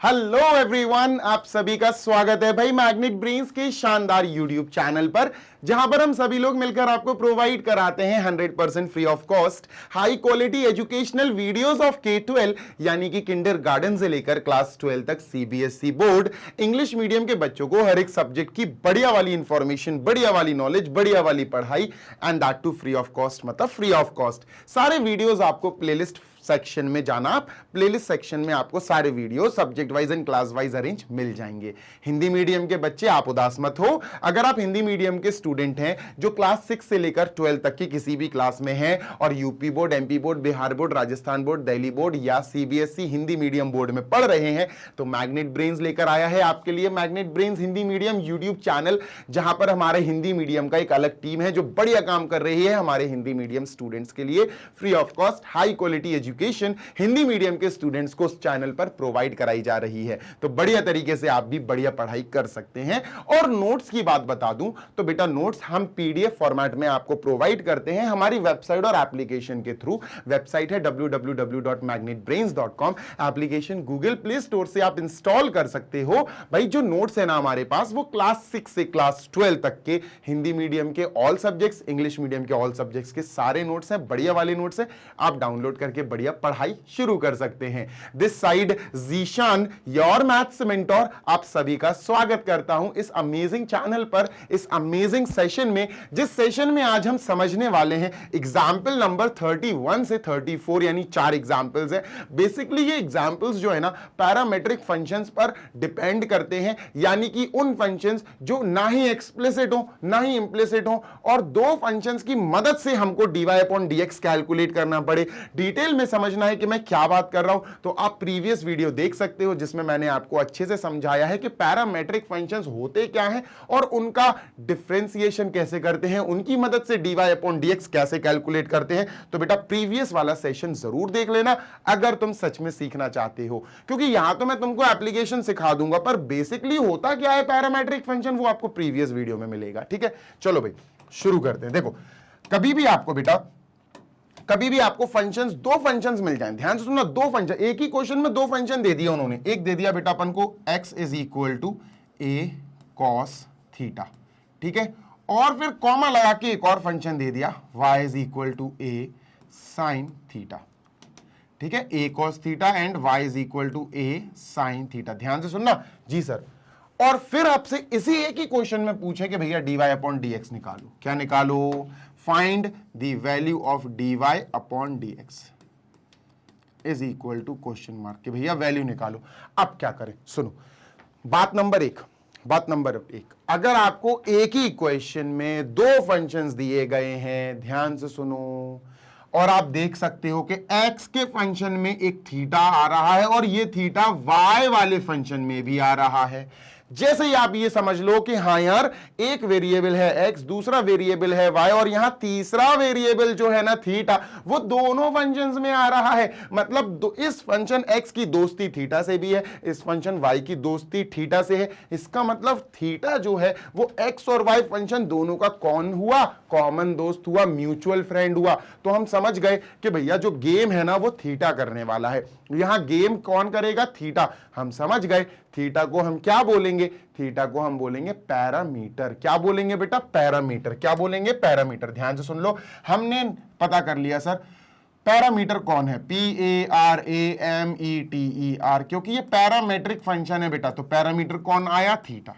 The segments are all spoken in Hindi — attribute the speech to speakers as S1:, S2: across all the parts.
S1: हेलो एवरीवन, आप सभी का स्वागत है भाई मैग्नेट ब्रेन्स के शानदार यूट्यूब चैनल पर, जहां पर हम सभी लोग मिलकर आपको प्रोवाइड कराते हैं 100% free of cost high quality educational videos of K-12 यानी कि किंडरगार्टन से लेकर क्लास 12 तक CBSE बोर्ड इंग्लिश मीडियम के बच्चों को हर एक सब्जेक्ट की बढ़िया वाली इंफॉर्मेशन, बढ़िया वाली नॉलेज, बढ़िया वाली पढ़ाई and that too free of cost. मतलब फ्री ऑफ कॉस्ट सारे वीडियोस आपको प्लेलिस्ट सेक्शन में जाना, आप प्लेलिस्ट सेक्शन में आपको सारे video subject wise and class wise arrange मिल जाएंगे। हिंदी मीडियम के बच्चे आप उदास मत हो, अगर आप हिंदी मीडियम के स्टूडेंट हैं जो क्लास 6 से लेकर 12 तक की किसी भी क्लास में हैं और UP board, MP board, Bihar board, Rajasthan board, Delhi board या CBSE हिंदी मीडियम बोर्ड में पढ़ रहे हैं, तो मैग्नेट ब्रेन्स लेकर आया है आपके लिए magnet brains Hindi medium YouTube channel, जहां पर हमारे हिंदी मीडियम का एक अलग टीम है जो बढ़िया काम कर रही है हमारे हिंदी मीडियम स्टूडेंट्स के लिए। Free of cost high quality education Hindi medium के स्टूडेंट्स को उस चैनल पर प्रोवाइड कराई जा रही है, तो बढ़िया तरीके से आप भी बढ़िया पढ़ाई कर सकते हैं। और नोट्स की बात बता दूं तो बेटा नोट्स हम PDF फॉर्मेट में आपको प्रोवाइड करते हैं हमारी वेबसाइट और एप्लीकेशन के थ्रू। वेबसाइट है www.magnetbrains.com, application Google play store से आप इंस्टॉल कर सकते हो। भाई जो नोट्स है ना हमारे पास वो क्लास 6 से क्लास 12 तक के हिंदी मीडियम के ऑल सब्जेक्ट्स, इंग्लिश मीडियम के ऑल सब्जेक्ट्स के सारे नोट्स हैं, बढ़िया वाले नोट्स हैं, आप डाउनलोड करके बढ़िया पढ़ाई शुरू कर सकते हैं। This side Zeeshan your maths mentor, आप सभी का स्वागत करता हूं इस अमेजिंग चैनल पर, इस अमेजिंग सेशन में, जिस सेशन में आज हम समझने वाले हैं एग्जाम्पल नंबर 31 से 34, यानी 4 एग्जाम्पल्स हैं। बेसिकली ये एग्जाम्पल्स जो है ना पैरामेट्रिक फंक्शंस पर डिपेंड करते हैं, यानी कि उन फंक्शंस जो ना ही एक्सप्लिसिट हो ना ही इंप्लिसिट हो, और दो फंक्शंस की मदद से हमको dy/dx कैलकुलेट करना पड़े। डिटेल में समझना है कि मैं क्या बात कर रहा हूं तो आप प्रीवियस वीडियो देख सकते हो जिसमें मैंने आपको अच्छे से समझाया है कि पैरामेट्रिक फंक्शंस होते क्या हैं और उनका डिफरेंशिएशन कैसे करते हैं, उनकी मदद से dy/dx कैसे कैलकुलेट करते हैं। तो बेटा प्रीवियस वाला सेशन जरूर देख लेना अगर तुम सच में सीखना चाहते हो, क्योंकि यहां तो मैं तुमको एप्लीकेशन सिखा दूंगा पर बेसिकली होता क्या है पैरामेट्रिक फंक्शन वो आपको प्रीवियस वीडियो में मिलेगा। ठीक है, चलो भाई शुरू करते हैं। देखो कभी भी आपको फंक्शंस, दो फंक्शंस मिल जाएं, ध्यान से सुनना, दो फंक्शन, एक ही क्वेश्चन में दो फंक्शन दे दिया उन्होंने। एक दे दिया बेटा अपन को x is equal to a cos theta, ठीक है, और फिर कॉमा लगा के एक और फंक्शन दे दिया y is equal to a sin theta, ठीक है, a cos theta and y is equal to a sin theta. ध्यान से सुनना जी सर। और फिर आपसे इसी एक ही क्वेश्चन में पूछे कि भैया dy/dx निकालो। क्या निकालो? Find the value of dy/dx is equal to question mark, कि भैया वैल्यू निकालो। अब क्या करें, सुनो बात नंबर एक, अगर आपको एक ही इक्वेशन में दो फंक्शंस दिए गए हैं, ध्यान से सुनो, और आप देख सकते हो कि x के फंक्शन में एक थीटा आ रहा है और ये थीटा y वाले फंक्शन में भी आ रहा है। जैसे ही आप ये समझ लो कि हाँ यार एक वेरिएबल है x, दूसरा वेरिएबल है y, और यहां तीसरा वेरिएबल जो है ना थीटा, वो दोनों फंक्शंस में आ रहा है। मतलब इस फंक्शन x की दोस्ती थीटा से भी है, इस फंक्शन y की दोस्ती थीटा से है। इसका मतलब थीटा जो है वो x और y फंक्शन दोनों का कौन हुआ? कॉमन दोस्त हुआ, म्यूचुअल फ्रेंड हुआ। तो हम समझ गए कि भैया जो गेम है ना वो थीटा करने वाला है। यहां गेम कौन करेगा? थीटा। हम समझ गए थीटा को हम क्या बोलेंगे? थीटा को हम बोलेंगे पैरामीटर। क्या बोलेंगे बेटा? पैरामीटर। क्या बोलेंगे? पैरामीटर। ध्यान से सुन लो, हमने पता कर लिया सर पैरामीटर कौन है, PARAMETER, क्योंकि ये पैरामेट्रिक फंक्शन है बेटा, तो पैरामीटर कौन आया? थीटा।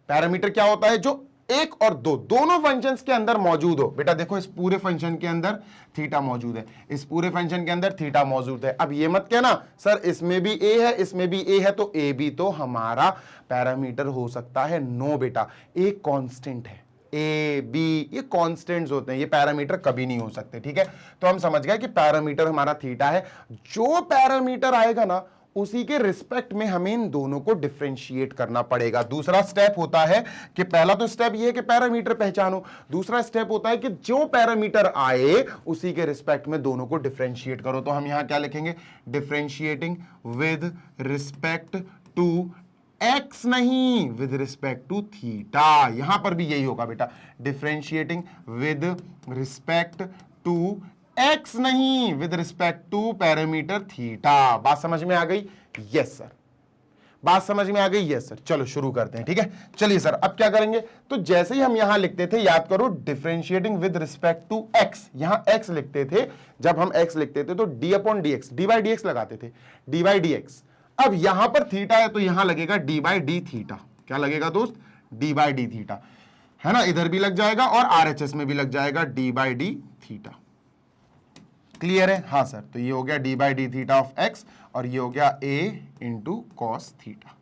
S1: पैरामीटर क्या होता है? जो एक और दो दोनों फंक्शंस के अंदर मौजूद हो। बेटा देखो इस पूरे फंक्शन के अंदर थीटा मौजूद है, इस पूरे फंक्शन के अंदर थीटा मौजूद है। अब ये मत कहना सर इसमें भी a है इसमें भी a है, तो a भी तो हमारा पैरामीटर हो सकता है। नो बेटा, एक कांस्टेंट है, ए बी ये कांस्टेंट्स होते हैं, ये पैरामीटर कभी नहीं हो सकते। ठीक है, तो हम समझ गए कि पैरामीटर हमारा थीटा है। जो पैरामीटर आएगा ना उसी के रिस्पेक्ट में हमें इन दोनों को डिफरेंशिएट करना पड़ेगा। दूसरा स्टेप होता है कि पहला तो स्टेप ये है कि पैरामीटर पहचानो, दूसरा स्टेप होता है कि जो पैरामीटर आए उसी के रिस्पेक्ट में दोनों को डिफरेंशिएट करो। तो हम यहां क्या लिखेंगे? Differentiating with respect to x, नहीं विद रिस्पेक्ट टू थीटा। यहां पर भी यही होगा बेटा, differentiating with respect to x नहीं, with respect to parameter theta. बात समझ में आ गई? यस सर, बात समझ में आ गई? Yes sir. चलो शुरू करते हैं, ठीक है। चलिए सर, अब क्या करेंगे, तो जैसे ही हम यहां लिखते थे, याद करो, differentiating with respect to x, यहां एक्स लिखते थे, जब हम एक्स लिखते थे तो d upon d x, d by d x लगाते थे, डी बाई डी एक्स। अब यहां पर थीटा है तो यहां लगेगा डी बाई डी थीटा। क्या लगेगा दोस्त? डी बाई डी थीटा, है ना, इधर भी लग जाएगा और आरएचएस में भी लग जाएगा D by d theta. Clear है? हाँ सर। तो ये हो गया D by d theta of x और ये हो गया ए इंटू कॉस थीटा।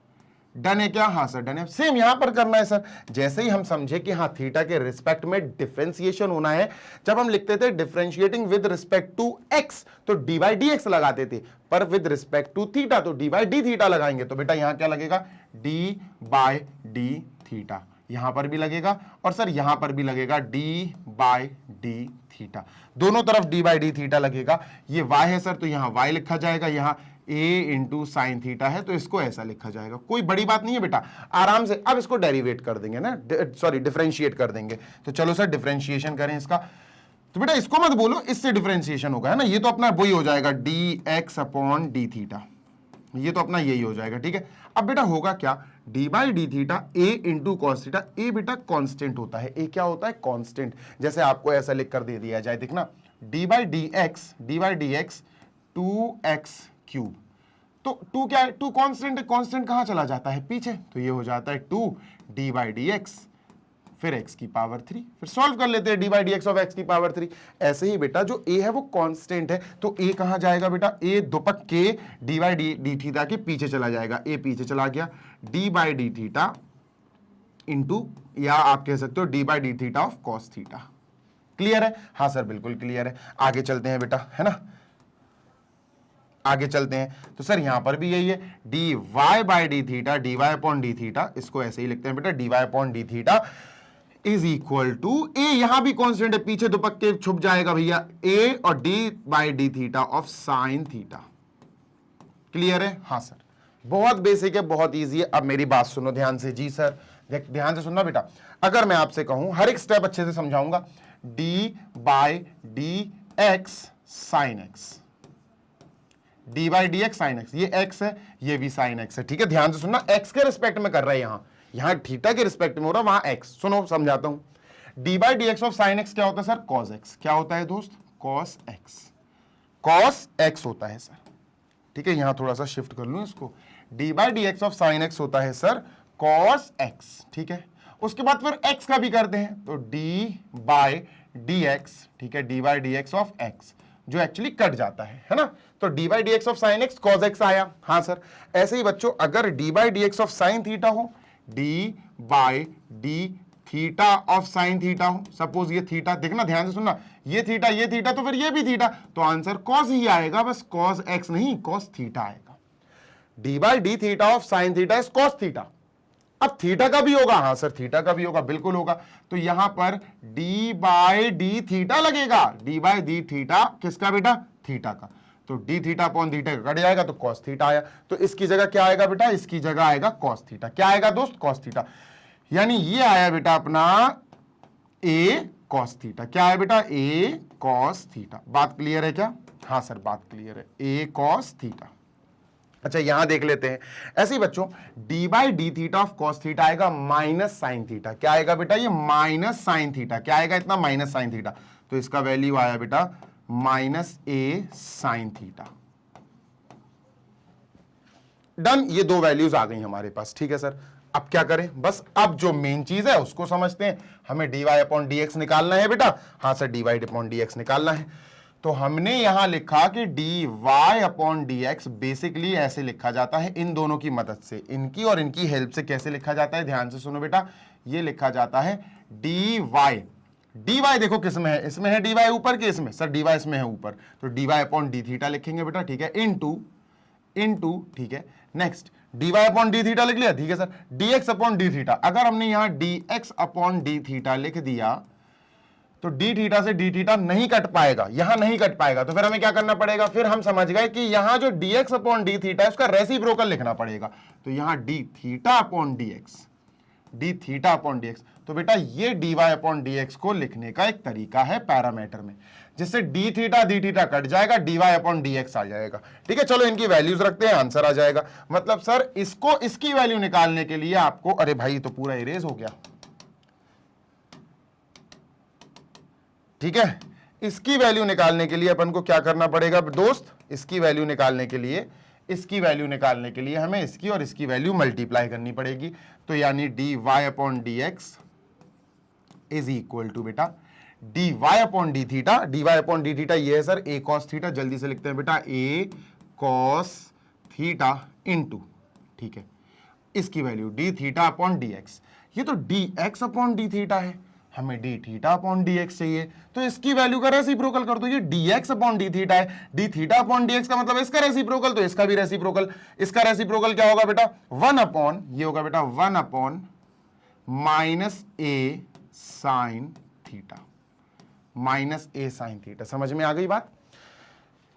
S1: डन है क्या? हाँ सर डन है। सेम यहां पर करना है सर। जैसे ही हम समझे कि हाँ थीटा के रिस्पेक्ट में डिफरेंशिएशन होना है, जब हम लिखते थे differentiating with respect to x तो डी बाई डी एक्स लगाते थे, पर विद रिस्पेक्ट टू थीटा तो डी बाई डी थीटा लगाएंगे। तो बेटा यहां क्या लगेगा? D by d theta. यहां पर भी लगेगा और सर यहां पर भी लगेगा डी बाई डी थीटा। दोनों तरफ डी बाई डी थीटा लगेगा। ये y है सर तो यहां y लिखा जाएगा, यहां a इंटू साइन थीटा है तो इसको ऐसा लिखा जाएगा। कोई बड़ी बात नहीं है बेटा, आराम से अब इसको डेरिवेट कर देंगे ना, सॉरी डिफरेंशिएट कर देंगे। तो चलो सर डिफरेंशिएशन करें इसका। तो बेटा इसको मत बोलो, इससे डिफरेंशिएशन होगा, है ना। ये तो अपना वही हो जाएगा d x upon d theta, ये तो अपना यही हो जाएगा, ठीक है। अब बेटा होगा क्या? D by d theta a into cos theta. A बेटा कांस्टेंट होता है, ए क्या होता है? कांस्टेंट। जैसे आपको ऐसा लिख कर दे दिया जाए, देखना, D by d x 2x cube. तो 2 क्या है? 2 कांस्टेंट है, कांस्टेंट कहां चला जाता है? पीछे। तो ये हो जाता है 2 डी बाई डी एक्स, फिर x की पावर 3, फिर सॉल्व कर लेते हैं D by d x of x की पावर 3। ऐसे ही बेटा जो a है वो कांस्टेंट है, तो a कहां जाएगा बेटा? a दोपक के डी बाई डी थीटा के पीछे चला जाएगा, a पीछे चला गया, D by d theta into, या आप कह सकते हो d by d theta of cos theta. Clear है? हाँ सर बिल्कुल क्लियर है। आगे चलते हैं बेटा, है ना, आगे चलते हैं। तो सर यहां पर भी यही है, d y by d theta, d y upon d theta, इसको ऐसे ही लिखते हैं बेटा, d y upon d theta is equal to a, यहां भी कांस्टेंट है, पीछे दुपक के छुप जाएगा भैया, ए और D by d theta of sine theta. Clear है? हाँ सर, बहुत बेसिक है, बहुत इजी है। अब मेरी बात सुनो ध्यान से। जी सर ध्यान से सुनना बेटा, अगर मैं आपसे कहूं, हर एक स्टेप अच्छे से समझाऊंगा, D by d x sign x, d by d x sine x, ये एक्स है, ये भी साइन एक्स है, ठीक है। ध्यान से सुनना, एक्स के रिस्पेक्ट में कर रहा है, यहां थीटा के रिस्पेक्ट में हो रहा है, वहां एक्स। सुनो समझाता हूं। D by d x of sine x क्या होता है सर? Cos x. क्या होता है दोस्त? Cos x. कॉस एक्स होता है सर, ठीक है। यहां थोड़ा सा शिफ्ट कर लूं इसको। D by d x of sine x होता है सर कॉस एक्स, ठीक है। उसके बाद फिर एक्स का भी करते हैं, तो डी बाई डी एक्स, ठीक है, d by d x of x, जो एक्चुअली कट जाता है ना। तो d by d x of sine x cos x आया। हाँ सर, ऐसे ही बच्चों अगर d by d x of sine theta हो, d by d theta of sine theta हो, सपोज ये थीटा, देखना ध्यान से सुनना, ये थीटा तो फिर ये भी थीटा, तो आंसर कॉस ही आएगा, बस कॉस एक्स नहीं, कॉस थीटा आएगा। D by d theta of sine theta is cos theta. अब थीटा का भी होगा, हाँ सर थीटा का भी होगा, बिल्कुल होगा। तो यहां पर डी बाई डी थीटा लगेगा, डी बाई डी थीटा किसका बेटा? थीटा का। तो d theta upon theta cut जाएगा तो कॉस थीटा आया। तो इसकी जगह क्या आएगा बेटा? इसकी जगह आएगा कॉस थीटा। क्या आएगा दोस्त? Cos theta. यानी ये आया बेटा अपना ए कॉस थीटा। क्या है बेटा? ए कॉस थीटा। बात क्लियर है क्या? हाँ सर बात क्लियर है, ए कॉस थीटा। अच्छा यहां देख लेते हैं, ऐसे ही बच्चों D by d theta of cos theta आएगा माइनस साइन थीटा। क्या आएगा बेटा? ये माइनस साइन थीटा। क्या आएगा? इतना माइनस साइन थीटा। तो इसका वैल्यू आया बेटा माइनस ए साइन थीटा। डन, ये दो वैल्यूज आ गई हमारे पास, ठीक है सर। अब क्या करें? बस अब जो मेन चीज है उसको समझते हैं। हमें d y upon d x निकालना है बेटा। हाँ sir d y upon d x निकालना है। तो हमने यहां लिखा कि d y upon d x basically ऐसे लिखा जाता है इन दोनों की मदद से, इनकी और इनकी हेल्प से। कैसे लिखा जाता है? ध्यान से सुनो बेटा, ये लिखा जाता है डी वाई। डी वाई देखो किस में है? इसमें है डी वाई ऊपर के, इसमें सर डी वाई इसमें है ऊपर, तो d y upon d theta लिखेंगे बेटा, ठीक है, इनटू, ठीक है। Next d y upon d theta लिख लिया, ठीक है sir. D x upon d theta, अगर हमने यहां d x upon d theta लिख दिया तो डी थीटा से डी थीटा नहीं कट पाएगा, यहां नहीं कट पाएगा। तो फिर हमें क्या करना पड़ेगा? फिर हम समझ गए कि यहां जो d x upon d theta है उसका रेसिप्रोकल लिखना पड़ेगा। तो यहां d theta upon d x, d theta upon d x. तो बेटा ये d y upon d x को लिखने का एक तरीका है पैरामीटर में। जिससे डी थीटा कट जाएगा, dy अपॉन dx आ जाएगा। ठीक है, चलो इनकी वैल्यूज रखते हैं, आंसर आ जाएगा। मतलब सर इसको इसकी वैल्यू निकालने के लिए आपको, अरे भाई तो पूरा इरेज हो गया। ठीक है, इसकी वैल्यू निकालने के लिए अपन को क्या करना पड़ेगा दोस्त, इसकी वैल्यू निकालने के लिए हमें इसकी और इसकी वैल्यू मल्टीप्लाई करनी पड़ेगी। तो यानी dy upon dx is equal to बेटा dy अपॉन डी थीटा, ये है सर a cos थीटा, जल्दी से लिखते हैं बेटा a cos थीटा इंटू, ठीक है, इसकी value D theta upon dx। ये तो dx अपॉन डी थीटा है, हमें डी थीटा अपॉन dx चाहिए, तो इसकी वैल्यू का रेसिप्रोकल कर दो। ये dx अपॉन डी थीटा है, डी थीटा अपॉन dx का मतलब इसका रेसिप्रोकल, तो इसका भी रेसिप्रोकल। इसका रेसिप्रोकल क्या होगा बेटा, 1 अपॉन, ये होगा बेटा 1 अपॉन माइनस ए साइन थीटा, माइनस ए साइन थीटा। समझ में आ गई बात।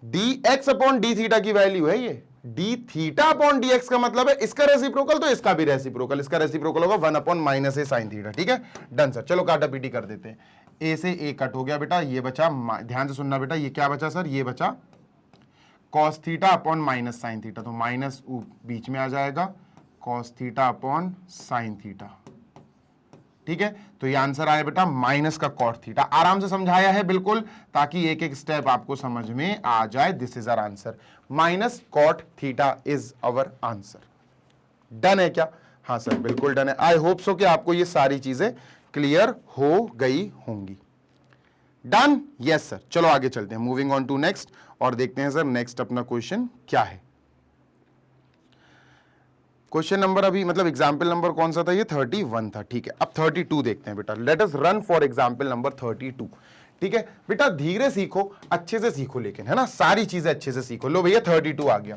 S1: dx अपॉन डी थीटा की वैल्यू है ये, डी थीटा अपॉन dx का मतलब है इसका रेसिप्रोकल, तो इसका भी रेसिप्रोकल, इसका रेसिप्रोकल होगा 1 अपॉन माइनस ए साइन थीटा। ठीक है, डन सर। चलो काटा पीटी कर देते हैं, ए से ए कट हो गया बेटा, ये बचा, ध्यान से सुनना बेटा, ये क्या बचा सर, ये बचा cos theta upon minus sine theta, तो माइनस बीच में आ जाएगा cos theta upon sine theta. ठीक है, तो ये आंसर आया बेटा माइनस का cot थीटा। आराम से समझाया है बिल्कुल, ताकि एक एक स्टेप आपको समझ में आ जाए। This is our answer, minus cot theta is our answer. Done है क्या? हाँ सर बिल्कुल डन है। आई होप सो कि आपको ये सारी चीजें क्लियर हो गई होंगी। डन? Yes sir. चलो आगे चलते हैं, मूविंग ऑन टू नेक्स्ट, और देखते हैं सर नेक्स्ट अपना क्वेश्चन क्या है। क्वेश्चन नंबर अभी मतलब एग्जाम्पल नंबर कौन सा था, ये 31 था। ठीक है, अब 32 देखते हैं बेटा। Let us run for example number 32। ठीक है बेटा, धीरे सीखो, अच्छे से सीखो, लेकिन है ना, सारी चीजें अच्छे से सीखो। लो भैया 32 आ गया।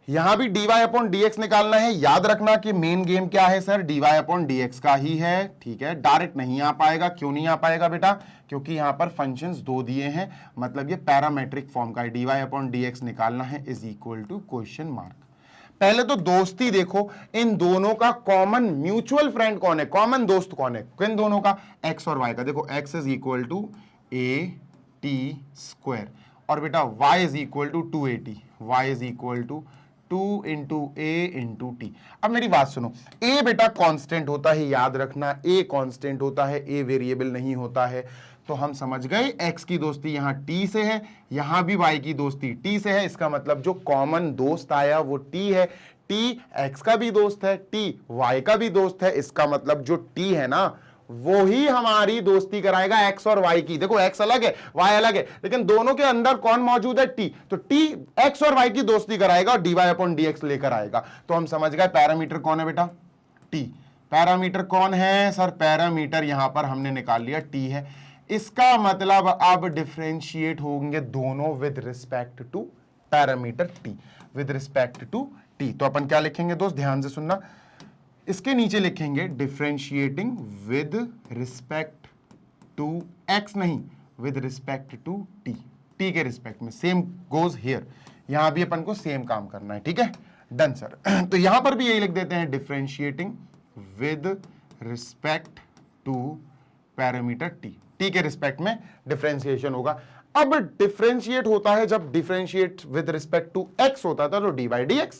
S1: यहां भी dy अपॉन dx निकालना है। याद रखना कि मेन गेम क्या है सर, dy अपॉन dx का ही है। ठीक है, डायरेक्ट नहीं आ पाएगा। क्यों नहीं आ पाएगा बेटा? क्योंकि यहां पर फंक्शंस दो दिए हैं, मतलब ये पैरामेट्रिक फॉर्म का है। dy अपॉन dx निकालना है is equal to question mark. पहले तो दोस्ती देखो, इन दोनों का कॉमन म्यूचुअल फ्रेंड कौन है, कॉमन दोस्त कौन है, किन दोनों का, x और y का। देखो x is equal to a t square, और बेटा y is equal to 2at, y is equal to 2 into a into t. अब मेरी बात सुनो, a बेटा कांस्टेंट होता है, याद रखना, a कांस्टेंट होता है, a वेरिएबल नहीं होता है। तो हम समझ गए x की दोस्ती यहां t से है, यहां भी y की दोस्ती t से है। इसका मतलब जो कॉमन दोस्त आया वो t है। t x का भी दोस्त है, t y का भी दोस्त है। इसका मतलब जो t है ना, वो ही हमारी दोस्ती कराएगा x और y की। देखो x अलग है, y अलग है, लेकिन दोनों के अंदर कौन मौजूद है, t। तो t x और y की दोस्ती कराएगा और dy अपॉन dx लेकर आएगा। तो हम समझ गए पैरामीटर कौन है बेटा, t। पैरामीटर कौन है सर, पैरामीटर यहां पर हमने निकाल लिया t है। इसका मतलब अब डिफरेंशिएट होंगे दोनों with respect to parameter t, with respect to t। तो अपन क्या लिखेंगे दोस्त, ध्यान से सुनना, इसके नीचे लिखेंगे differentiating with respect to x, नहीं with respect to t, t के रिस्पेक्ट में। सेम गोज हियर, यहां भी अपन को सेम काम करना है। ठीक है, डन सर। तो यहां पर भी यही लिख देते हैं, differentiating with respect to parameter t, t के रिस्पेक्ट में डिफरेंशिएशन होगा। अब डिफरेंशिएट होता है जब differentiate with respect to x होता था तो d बाई डी एक्स,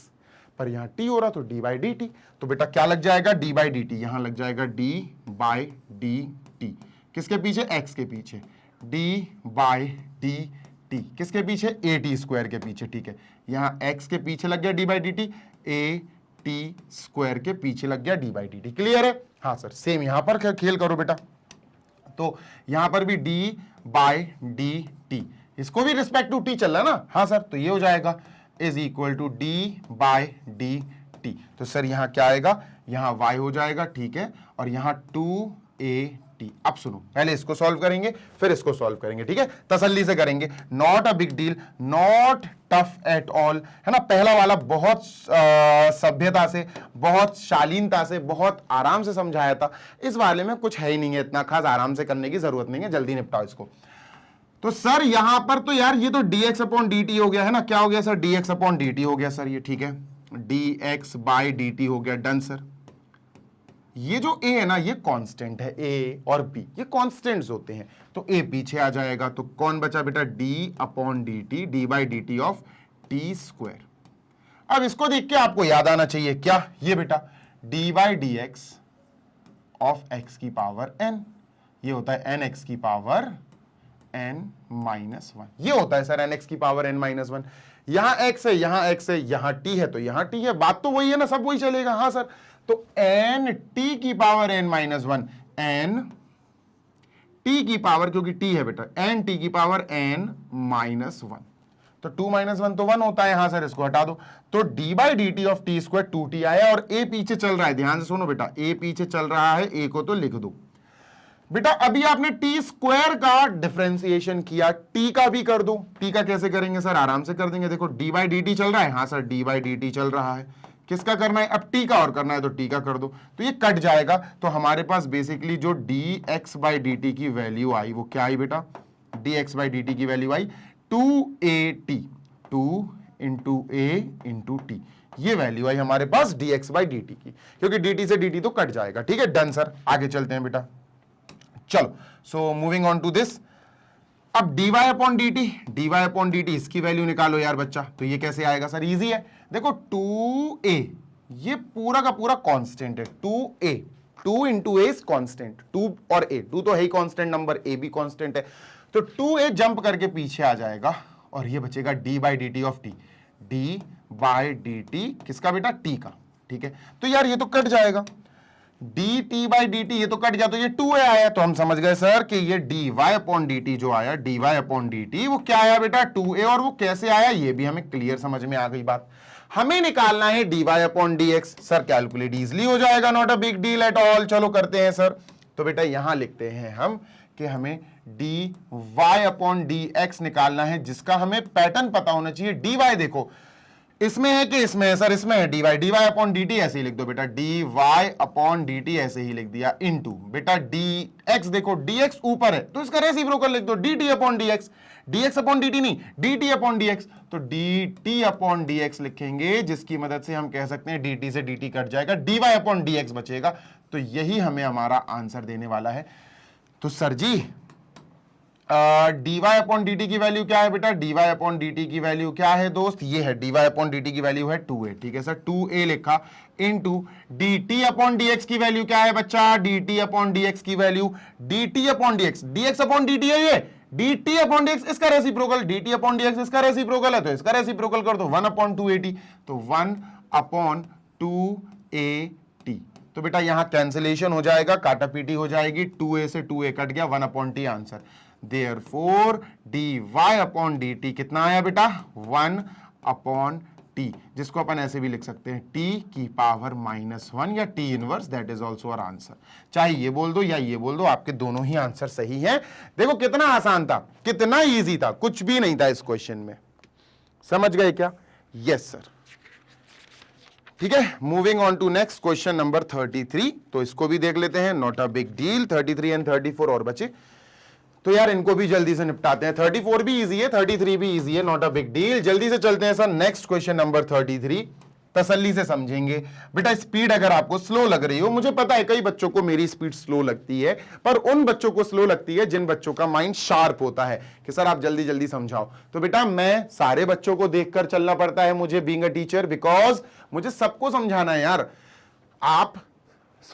S1: पर यहां t हो रहा तो d बाई डी टी। तो बेटा क्या लग जाएगा, d बाई डी टी, यहां लग जाएगा d बाई डी टी। किसके पीछे, x के पीछे, d बाई डी टी किसके पीछे, ए टी स्क्वायर के पीछे। ठीक है, यहां x के पीछे लग गया d by d T, A t square के पीछे लग गया d by d T. Clear है? हाँ सर, सेम यहां पर खेल करो बेटा। तो यहां पर भी d बाई डी टी, इसको भी रिस्पेक्ट टू t चल रहा है ना। हाँ सर, तो ये हो जाएगा is equal to d by d t. तो सर यहां क्या आएगा, यहां y हो जाएगा। ठीक है, और यहां 2at। अब सुनो, पहले इसको सॉल्व करेंगे फिर इसको सॉल्व करेंगे। ठीक है, तसल्ली से करेंगे, not a big deal, not tough at all, है ना। पहला वाला बहुत सभ्यता से, बहुत शालीनता से, बहुत आराम से समझाया था। इस वाले में कुछ है ही नहीं है इतना खास, आराम से करने की जरूरत नहीं है, जल्दी निपटाओ इसको। तो सर यहां पर तो यार ये तो dx अपॉन dt हो गया है ना। क्या हो गया सर, dx अपॉन dt हो गया सर ये। ठीक है, dx बाई dt हो गया, डन सर। ये जो a है ना ये कांस्टेंट है, a और b ये कांस्टेंट्स होते हैं, तो a पीछे आ जाएगा, तो कौन बचा बेटा d upon d T, D by d T of T square. अब इसको देख के आपको याद आना चाहिए क्या, ये बेटा d by d x of x की पावर n, ये होता है n x की पावर n माइनस वन, ये होता है सर n x की पावर n माइनस वन। यहां x है, यहां x है, यहां t है, तो यहां t है, बात तो वही है ना, सब वही चलेगा। हाँ सर, तो n t की power n minus one, n t की पावर, क्योंकि t है बेटा, n t की पावर n माइनस वन, तो 2 माइनस वन तो 1 होता है। हाँ सर, इसको हटा दो, तो d by d T of T square 2t आया, और a पीछे चल रहा है, ध्यान से सुनो बेटा, a पीछे चल रहा है, a को तो लिख दो बेटा। अभी आपने टी स्क्वायर का डिफरेंशिएशन किया, टी का भी कर दो। टी का कैसे करेंगे सर, आराम से कर देंगे, देखो डी बाई डी टी चल रहा है, हाँ sir d by d T चल रहा है, किसका करना है अब, टी का, और करना है तो टी का कर दो, तो ये कट जाएगा, तो हमारे पास बेसिकली जो d x by d t की वैल्यू आई वो क्या आई बेटा, d x by d t की वैल्यू आई 2a t, 2 into a into t, ये वैल्यू आई हमारे पास d x by d t की, क्योंकि डी टी से डी टी तो कट जाएगा। ठीक है, डन सर, आगे चलते हैं बेटा, चलो। So moving on to this, अब dy upon d t, dy upon d t इसकी वैल्यू निकालो यार बच्चा, तो ये कैसे आएगा सर, इजी है, देखो 2a, ये पूरा का पूरा कांस्टेंट है, 2a, 2 into A is constant, 2 और a, 2 तो है ही कांस्टेंट नंबर, a भी कांस्टेंट है, तो 2a जंप करके पीछे आ जाएगा, और ये बचेगा d by d T of t, d by d T किसका बेटा, t का। ठीक है, तो यार ये तो कट जाएगा, D T by d T ये तो कट गया, तो ये 2a आया, तो हम समझ गए सर कि ये d y upon d t जो आया, d y upon d t वो क्या आया बेटा 2a, और वो कैसे आया ये भी हमें क्लियर समझ में आ गई बात। हमें निकालना है d y upon d x, sir calculate easily हो जाएगा, not a big deal at all. चलो करते हैं सर, तो बेटा यहां लिखते हैं हम कि हमें d y upon d x निकालना है, जिसका हमें पैटर्न पता होना चाहिए। डी वाई देखो इसमें है कि इसमें है सर, इसमें है d y upon d t ऐसे ही लिख दो बेटा, d y upon d t ऐसे ही लिख दिया, इनटू बेटा डी एक्स, देखो डी एक्स ऊपर है तो इसका रेसिप्रोकल लिख दो, d t upon d x, d x upon d t नहीं, d t upon d x, तो d t upon d x लिखेंगे, जिसकी मदद से हम कह सकते हैं डी टी से डी टी कट जाएगा, d y upon d x बचेगा, तो यही हमें हमारा आंसर देने वाला है। तो sir ji d y upon d t की वैल्यू क्या है बेटा, d y upon d t की वैल्यू क्या है दोस्त, ये है d y upon d t की वैल्यू है 2a, ठीक है सर 2a लिखा, into d t upon d x की वैल्यू क्या है बच्चा, d t upon d x की value, d t upon d x, d x upon d T है ये, d t upon d x इसका reciprocal, d t upon d x इसका रेसिप्रोकल है, तो इसका रेसिप्रोकल कर दो 1 अपॉन 280, तो 1 अपॉन 2a, तो बेटा यहां कैंसिलेशन हो जाएगा, काटा पीटी हो जाएगी, 2a से 2a कट गया, 1 upon t answer. Therefore dy upon d T कितना आया बेटा 1 अपॉन t, जिसको अपन ऐसे भी लिख सकते हैं t की पावर -1 या t inverse, that is also our answer. चाहे ये बोल दो या ये बोल दो, आपके दोनों ही आंसर सही हैं। देखो कितना आसान था, कितना इजी था, कुछ भी नहीं था इस क्वेश्चन में, समझ गए क्या? Yes sir. ठीक है, moving on to next question number 33, तो इसको भी देख लेते हैं, not a big deal. 33 and 34 और बचे, तो यार इनको भी जल्दी से निपटाते हैं। 34 भी इजी है, 33 भी इजी है, नॉट अ बिग डील। जल्दी से चलते हैं सर नेक्स्ट क्वेश्चन नंबर 33, तसल्ली से समझेंगे। बेटा स्पीड अगर आपको स्लो लग रही हो, मुझे पता है कई बच्चों को मेरी स्पीड स्लो लगती है, पर उन बच्चों को स्लो लगती है जिन बच्चों का माइंड शार्प होता है कि सर आप जल्दी जल्दी समझाओ। तो बेटा मैं सारे बच्चों को देखकर चलना पड़ता है मुझे, बीइंग अ टीचर, बिकॉज मुझे सबको समझाना है यार। आप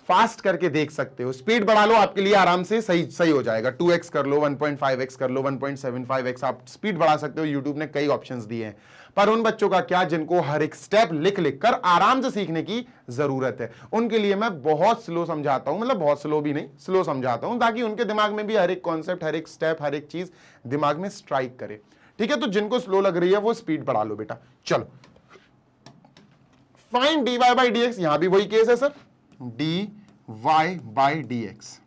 S1: फास्ट करके देख सकते हो, स्पीड बढ़ा लो, आपके लिए आराम से सही हो जाएगा। 2x कर लो, 1.5x कर लो, 1.75x, आप स्पीड बढ़ा सकते हो। यूट्यूब ने कई ऑप्शंस दिए हैं, पर उन बच्चों का क्या जिनको हर एक स्टेप लिख लिख कर आराम से सीखने की जरूरत है, उनके लिए मैं बहुत स्लो समझाता हूं, मतलब बहुत स्लो भी नहीं, स्लो समझाता हूं, ताकि उनके दिमाग में भी हर एक कॉन्सेप्ट, हर एक स्टेप, हर एक चीज दिमाग में स्ट्राइक करे। ठीक है, तो जिनको स्लो लग रही है वो स्पीड बढ़ा लो बेटा। चलो find dy by d x, यहां भी वही केस है sir, dy by d x,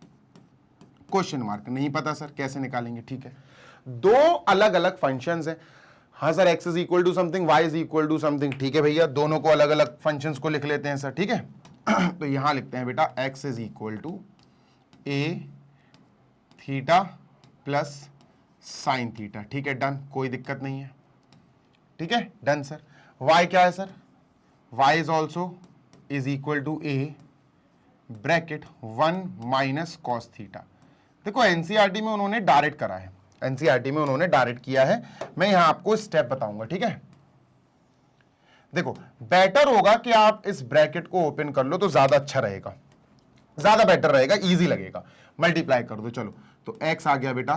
S1: question mark नहीं पता सर कैसे निकालेंगे। ठीक है, दो अलग अलग फंक्शंस हैं। हाँ sir, x is equal to something, y is equal to something, ठीक है भैया, दोनों को अलग अलग फंक्शंस को लिख लेते हैं सर। ठीक है तो यहां लिखते हैं बेटा x is equal to a theta plus sine theta. ठीक है, डन, कोई दिक्कत नहीं है। ठीक है, डन सर। y क्या है sir, y is also is equal to a bracket 1 minus cos theta. देखो एनसीईआरटी में उन्होंने डायरेक्ट करा है, एनसीईआरटी में उन्होंने डायरेक्ट किया है, मैं यहां आपको स्टेप बताऊंगा, ठीक है। देखो बेटर होगा कि आप इस ब्रैकेट को ओपन कर लो तो ज्यादा अच्छा रहेगा, ज्यादा बेटर रहेगा, इजी लगेगा। मल्टीप्लाई कर दो, चलो तो x आ गया बेटा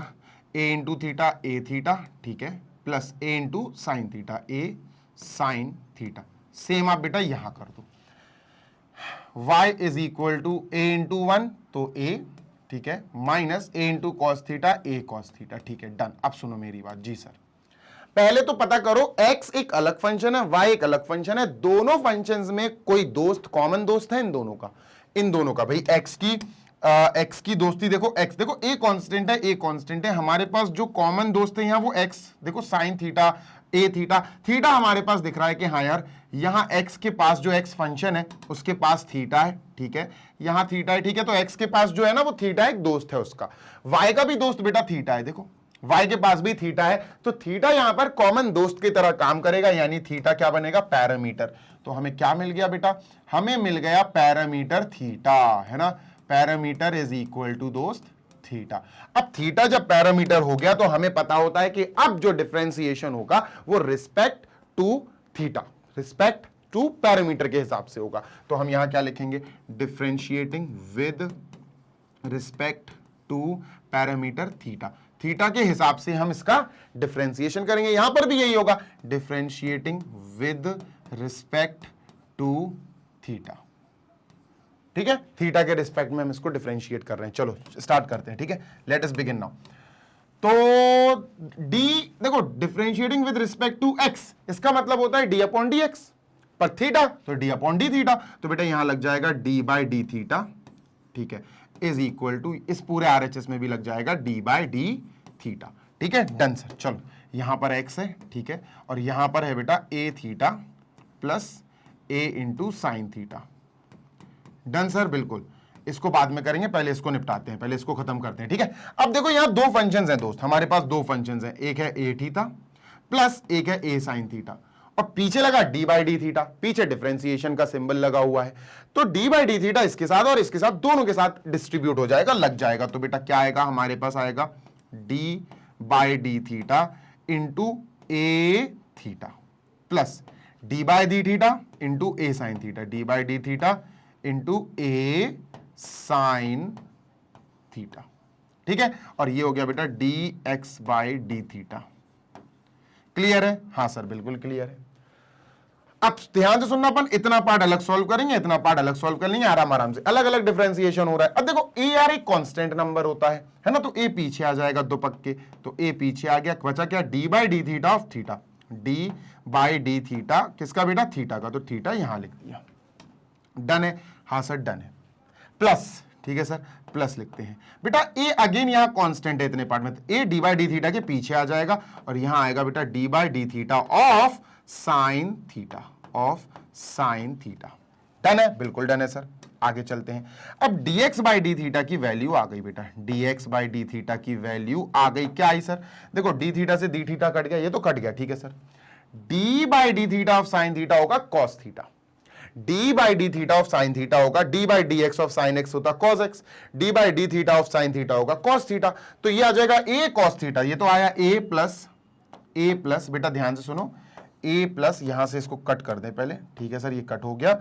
S1: a into theta a theta, ठीक है, plus a into sine theta a sine theta. Same आप बेटा यहां कर दो, y is equal to a into 1 तो a, ठीक है, minus a into cos theta a cos theta, ठीक है, डन। अब सुनो मेरी बात, जी सर पहले तो पता करो x एक अलग फंक्शन है, y एक अलग फंक्शन है, दोनों फंक्शंस में कोई दोस्त कॉमन दोस्त है इन दोनों का, इन दोनों का भाई x की दोस्ती देखो, x देखो a कांस्टेंट है, a कांस्टेंट है, हमारे पास जो कॉमन दोस्त है यहां वो x, देखो sine theta a theta, theta हमारे पास दिख रहा है कि हाँ यार यहां x के पास जो x फंक्शन है उसके पास थीटा है, ठीक है, यहां थीटा है, ठीक है, तो x के पास जो है ना वो थीटा एक दोस्त है उसका, y का भी दोस्त बेटा थीटा है, देखो y के पास भी थीटा है, तो थीटा यहां पर कॉमन दोस्त की तरह काम करेगा, यानी थीटा क्या बनेगा, पैरामीटर। तो हमें क्या मिल गया बेटा, हमें मिल गया पैरामीटर थीटा, है ना, पैरामीटर इज इक्वल टू दोस्त थीटा। अब थीटा जब पैरामीटर हो गया तो हमें पता होता है कि अब जो डिफरेंशिएशन होगा वो respect to theta, respect to parameter के हिसाब से होगा। तो हम यहां क्या लिखेंगे, differentiating with respect to parameter theta, theta के हिसाब से हम इसका डिफरेंशिएशन करेंगे, यहां पर भी यही होगा, differentiating with respect to theta, ठीक है, थीटा के रिस्पेक्ट में हम इसको डिफरेंशिएट कर रहे हैं। चलो स्टार्ट करते हैं, ठीक है, लेट अस बिगिन नाउ। तो डी देखो differentiating with respect to x, इसका मतलब होता है डी अपॉन डी एक्स, पर थीटा तो डी अपॉन डी थीटा, तो बेटा यहां लग जाएगा डी बाई डी थीटा, ठीक है, इज इक्वल टू इस पूरे आरएचएस में भी लग जाएगा डी बाई डी थीटा, ठीक है, डन सर। चलो यहां पर एक्स है, ठीक है, और यहां पर है बेटा a theta plus a into sine theta, done sir, बिल्कुल इसको बाद में करेंगे, पहले इसको निपटाते हैं, पहले इसको खत्म करते हैं, ठीक है। अब देखो यहां दो फंक्शंस हैं दोस्त, हमारे पास दो फंक्शंस हैं, एक है ए थीटा प्लस एक है ए साइन थीटा, और पीछे लगा डी बाई डी थीटा, पीछे डिफरेंशिएशन का सिंबल लगा हुआ है, तो डी बाई डी थीटा इसके साथ और इसके साथ दोनों के साथ डिस्ट्रीब्यूट हो जाएगा, लग जाएगा, तो बेटा क्या आएगा, हमारे पास आएगा D by d theta into A theta plus D by d theta into A sine theta, d by d theta into A sine theta, ठीक है, और ये हो गया बेटा d x by d theta. Clear है, हाँ सर बिल्कुल क्लियर है। अब ध्यान से सुनना, अपन इतना पार्ट अलग सॉल्व करेंगे, इतना पार्ट अलग सॉल्व कर लेंगे, आराम आराम से, अलग अलग डिफरेंशिएशन हो रहा है। अब देखो ए यार एक कांस्टेंट नंबर होता है ना, तो ए पीछे आ जाएगा दो पक्के, तो ए पीछे आ गया, बचा क्या, d by d theta of theta, d by d theta किसका बेटा, थीटा का, तो थीटा यहां लिख दिया, डन है, हाँ सर डन है, प्लस, ठीक है सर, प्लस लिखते हैं बेटा, ए अगेन यहां कांस्टेंट है इतने पार्ट में, A D by d theta के पीछे आ जाएगा, और यहां आएगा बेटा d by d theta of sine theta, of sine theta, done है, बिल्कुल डन है सर। आगे चलते हैं, अब dx बाई डी थीटा की वैल्यू आ गई बेटा, dx बाई डी थीटा की वैल्यू आ गई, क्या आई सर, देखो डी थीटा से डी थीटा कट गया, ये तो कट गया, ठीक है sir, d by d theta of sine theta होगा cos theta, d by d theta of sine theta होगा d by d x of sine x होता cos x, d by d theta of sine theta होगा कॉस थीटा, तो ये आ जाएगा ए कॉस थीटा, ये तो आया ए प्लस बेटा ध्यान से सुनो, ए प्लस, यहां से इसको कट कर दें पहले, ठीक है सर, ये कट हो गया,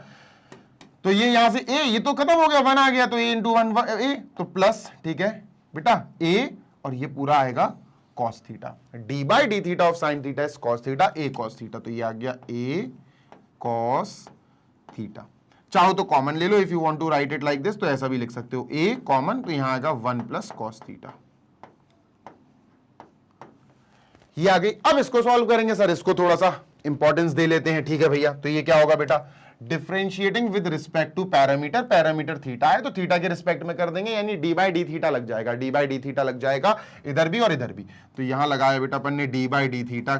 S1: तो ये यहां से ए, ये तो खत्म हो गया, वन आ गया, तो ए इंटू वन ए, तो प्लस, ठीक है बेटा ए, और ये पूरा आएगा cos theta, d by d theta of sine theta is cos theta, a cos theta, तो ये आ गया ए कॉस थीटा। चाहो तो कॉमन ले लो, if you want to write it like this, तो ऐसा भी लिख सकते हो, ए कॉमन, तो यहां आएगा वन प्लस कॉस थीटा, ये आ गई। अब इसको सॉल्व करेंगे सर, इसको थोड़ा सा इंपॉर्टेंस दे लेते हैं, ठीक है भैया, तो ये क्या होगा बेटा, differentiating with respect to parameter, parameter theta है तो थीटा के रिस्पेक्ट में कर देंगे, यानी डी बाई डी थीटा लग जाएगा, डी बाई डी थीटा लग जाएगा इधर भी और इधर भी, तो यहां लगाया बेटा अपन ने d by d theta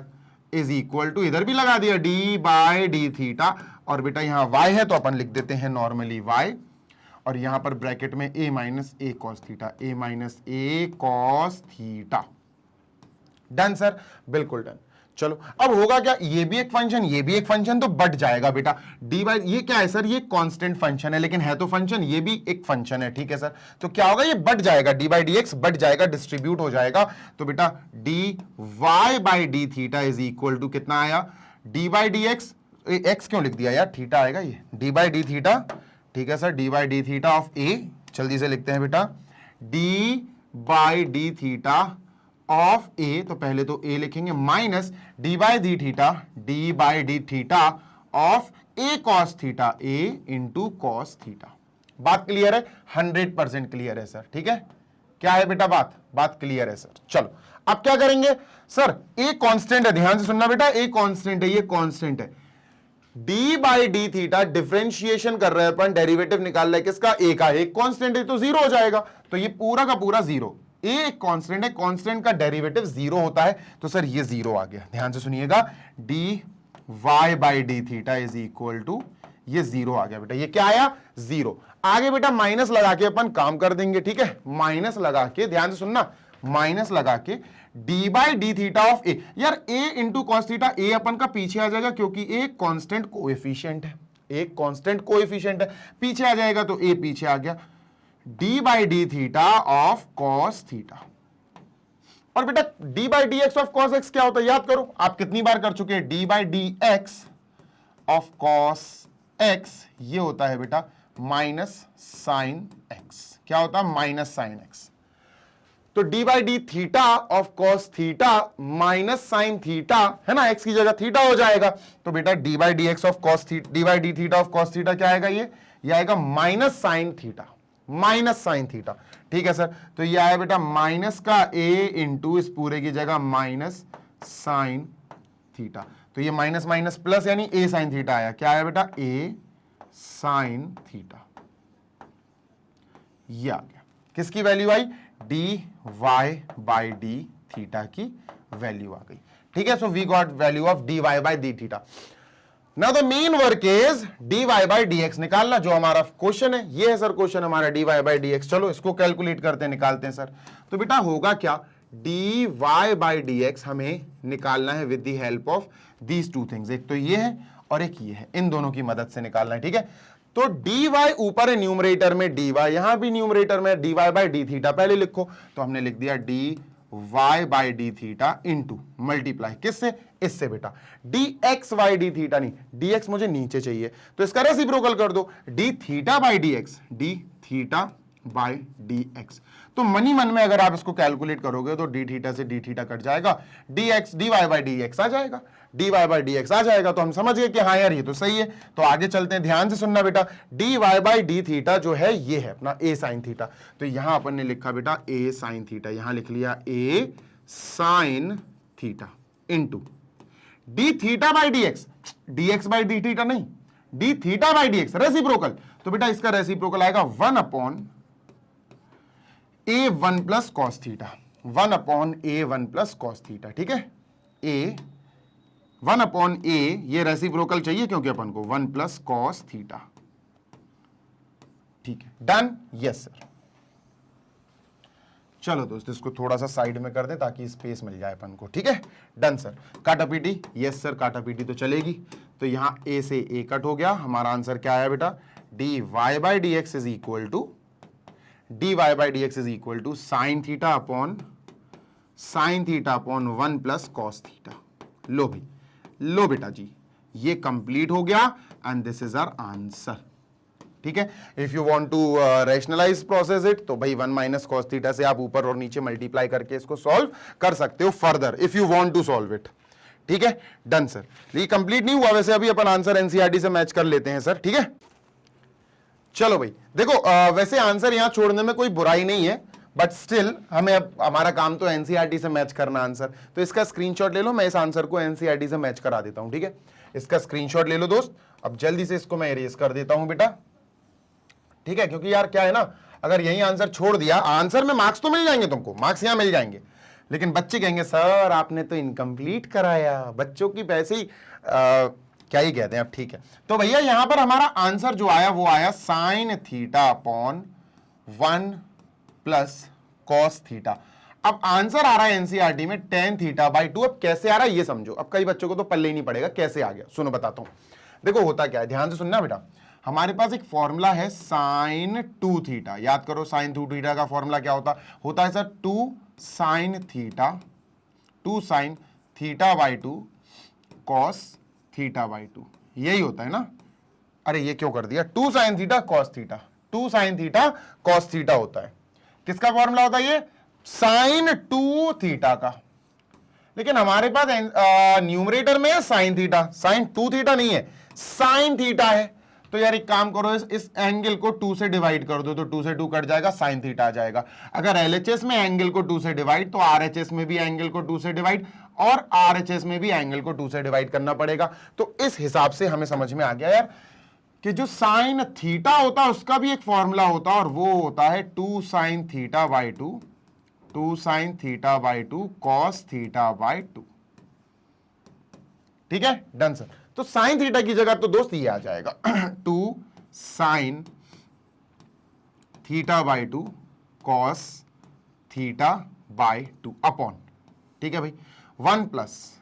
S1: is equal to, इधर भी लगा दिया डी बाई डी थीटा, और बेटा यहां y है तो अपन लिख देते हैं नॉर्मली y, और यहां पर ब्रैकेट में a minus A cos theta, a minus A cos theta, done sir, बिल्कुल डन। चलो अब होगा क्या, ये भी एक फंक्शन ये भी एक फंक्शन, तो बढ़ जाएगा बेटा डी बाई, ये क्या है सर, ये कांस्टेंट फंक्शन है लेकिन है तो फंक्शन, ये भी एक फंक्शन है, ठीक है सर। तो क्या होगा, ये बढ़ जाएगा, डी बाई डी एक्स बढ़ जाएगा, डिस्ट्रीब्यूट हो जाएगा। तो बेटा d y by d theta is equal to कितना आया, d by d x, x क्यों लिख दिया यार, थीटा आएगा ये, डी बाई डी थीटा, ठीक है sir, d by d theta of a, जल्दी से लिखते हैं बेटा, d by d theta of a, तो पहले तो ए लिखेंगे, minus d by d theta, d by d theta of a cos theta, a into cos theta. बात क्लियर है, 100% क्लियर है सर, ठीक है, क्या है बेटा बात क्लियर है सर। चलो अब क्या करेंगे सर, ए कांस्टेंट है, ध्यान से सुनना बेटा, ए कांस्टेंट है, ये कांस्टेंट है, d by d theta differentiation कर रहे हैं अपन, डेरिवेटिव निकाल रहे हैं किसका, ए का, एक कांस्टेंट है तो जीरो हो जाएगा, तो ये पूरा का पूरा जीरो, ए एक कांस्टेंट है, कांस्टेंट का डेरिवेटिव जीरो होता है, तो सर ये जीरो आ गया, ध्यान से सुनिएगा, d y by d theta is equal to, ये जीरो आ गया बेटा, ये क्या आया, जीरो। आगे बेटा माइनस लगा के अपन काम कर देंगे, ठीक है, माइनस लगा के, ध्यान से सुनना, माइनस लगा के d by d theta of a, यार a into cos theta, a अपन का पीछे आ जाएगा क्योंकि ए कांस्टेंट कोएफिशिएंट है, एक कांस्टेंट कोएफिशिएंट है, पीछे आ जाएगा तो ए पीछे आ गया, D by d theta of cos theta. और बेटा d by d x of cos x क्या होता है, याद करो, आप कितनी बार कर चुके हैं, D by d x of cos x, ये होता है बेटा माइनस साइन एक्स, क्या होता है, माइनस साइन एक्स। तो d by d theta of cos theta minus sine theta, है ना, एक्स की जगह थीटा हो जाएगा, तो बेटा d by d x of cos theta, d by d theta of cos theta क्या आएगा, ये आएगा minus sine theta, minus sine theta, ठीक है सर। तो ये आया बेटा माइनस का ए इंटू इस पूरे की जगह माइनस साइन थीटा, तो ये माइनस माइनस प्लस यानी ए साइन थीटा आया, क्या आया बेटा, ए साइन थीटा, ये आ गया, किसकी वैल्यू आई, d y by d theta की वैल्यू आ गई, ठीक है। So we got value of d y by d theta. Now the main work is d y by d x निकालना, जो हमारा क्वेश्चन है, ये है सर क्वेश्चन हमारा d y by d x. चलो इसको कैलकुलेट करते हैं, निकालते हैं सर। तो बेटा होगा क्या, d y by d x हमें निकालना है with the help of these two things, एक तो ये है और एक ये है, इन दोनों की मदद से निकालना है, ठीक है। तो डी वाई ऊपर है न्यूमरेटर में, डी वाई यहां भी न्यूमरेटर में, d y by d theta पहले लिखो, तो हमने लिख दिया d y by d theta into multiply किससे, इससे बेटा, d x y d theta नहीं, डी एक्स मुझे नीचे चाहिए तो इसका रेसिप्रोकल कर दो, d theta by d x, d theta by d x. तो मनी मन में अगर आप इसको कैलकुलेट करोगे तो डी थीटा से डी थीटा कट जाएगा, d x d y by d x आ जाएगा, d y by d x आ जाएगा, तो हम समझ गए कि हाँ यार ये तो सही है। तो आगे चलते हैं, ध्यान से सुनना बेटा, d y by d theta जो है ये है अपना ए साइन थीटा, तो यहां अपन ने लिखा बेटा ए साइन थीटा, यहां लिख लिया a sine theta into d theta by d x, d x by d theta नहीं, d theta by d x reciprocal, तो बेटा इसका रेसिप्रोकल आएगा 1 upon a one plus cos theta, 1 upon a one plus cos theta, ठीक है, ए 1 अपॉन ए, ये रेसिप्रोकल चाहिए क्योंकि अपन को 1 प्लस कॉस थीटा, ठीक है, डन, यस सर। चलो दोस्त इसको थोड़ा सा साइड में कर दे ताकि स्पेस मिल जाए अपन को, ठीक है, डन सर। काटा पीटी, यस सर, काटा पीटी तो चलेगी, तो यहां ए से ए कट हो गया, हमारा आंसर क्या आया बेटा, d y by d x is equal to, d y by d x is equal to sine theta upon 1 plus cos theta. लो भाई, लो बेटा जी, ये कंप्लीट हो गया and this is our answer, ठीक है। If you want to rationalise process it, तो भाई 1 माइनस कॉस थीटा से आप ऊपर और नीचे मल्टीप्लाई करके इसको सॉल्व कर सकते हो further, if you want to solve it, ठीक है, डन सर। ये कंप्लीट नहीं हुआ वैसे, अभी अपन आंसर एनसीईआरटी से मैच कर लेते हैं सर, ठीक है। चलो भाई देखो, वैसे आंसर यहां छोड़ने में कोई बुराई नहीं है, बट स्टिल हमें अब हमारा काम तो एनसीईआरटी से मैच करना आंसर, तो इसका स्क्रीनशॉट ले लो, मैं इस आंसर को एनसीईआरटी से मैच करा देता हूं, ठीक है। इसका स्क्रीनशॉट ले लो दोस्त, अब जल्दी से इसको मैं इरेज कर देता हूं बेटा, ठीक है, क्योंकि यार क्या है ना, अगर यही आंसर छोड़ दिया, आंसर में मार्क्स तो मिल जाएंगे तुमको, मार्क्स यहां मिल जाएंगे, लेकिन बच्चे कहेंगे सर आपने तो इनकम्प्लीट कराया, बच्चों की वैसे ही क्या ही कहते हैं अब, ठीक है। तो भैया यहां पर हमारा आंसर जो आया वो आया sign theta upon 1 plus cos theta. अब आंसर आ रहा है एनसीईआरटी में tan थीटा बाई 2। अब कैसे आ रहा है ये समझो। अब कई बच्चों को तो पल्ले ही नहीं पड़ेगा कैसे आ गया। सुनो बताता हूं। देखो होता क्या है, ध्यान से सुनना बेटा। हमारे पास एक फॉर्मूला है sin 2 थीटा। याद करो sin 2 थीटा का फॉर्मूला क्या होता है sir 2 sin theta by 2 cos theta by 2, यही होता है ना। अरे ये क्यों कर दिया, 2 sin theta cos theta, 2 sin theta cos theta होता है। किसका फॉर्मूला होता है ये, sin 2 थीटा का। लेकिन हमारे पास न्यूमरेटर में है sin थीटा, sin 2 थीटा नहीं है, sin थीटा है। तो यार एक काम करो, इस एंगल को 2 से डिवाइड कर दो, तो 2 से 2 कट जाएगा, sin थीटा आ जाएगा। अगर LHS में एंगल को 2 से डिवाइड, तो RHS में भी एंगल को 2 से डिवाइड, और RHS में भी एंगल को 2 से डिवाइड करना पड़ेगा। तो इस हिसाब से हमें समझ में आ गया यार कि जो sin थीटा होता है उसका भी एक फॉर्मूला होता है, और वो होता है 2 sin theta by 2, 2 sin theta by 2 cos theta by 2। ठीक है, डन सर। तो sin थीटा की जगह तो दोस्त ये आ जाएगा 2 sin theta by 2 cos theta by 2 upon, ठीक है भाई, 1 प्लस।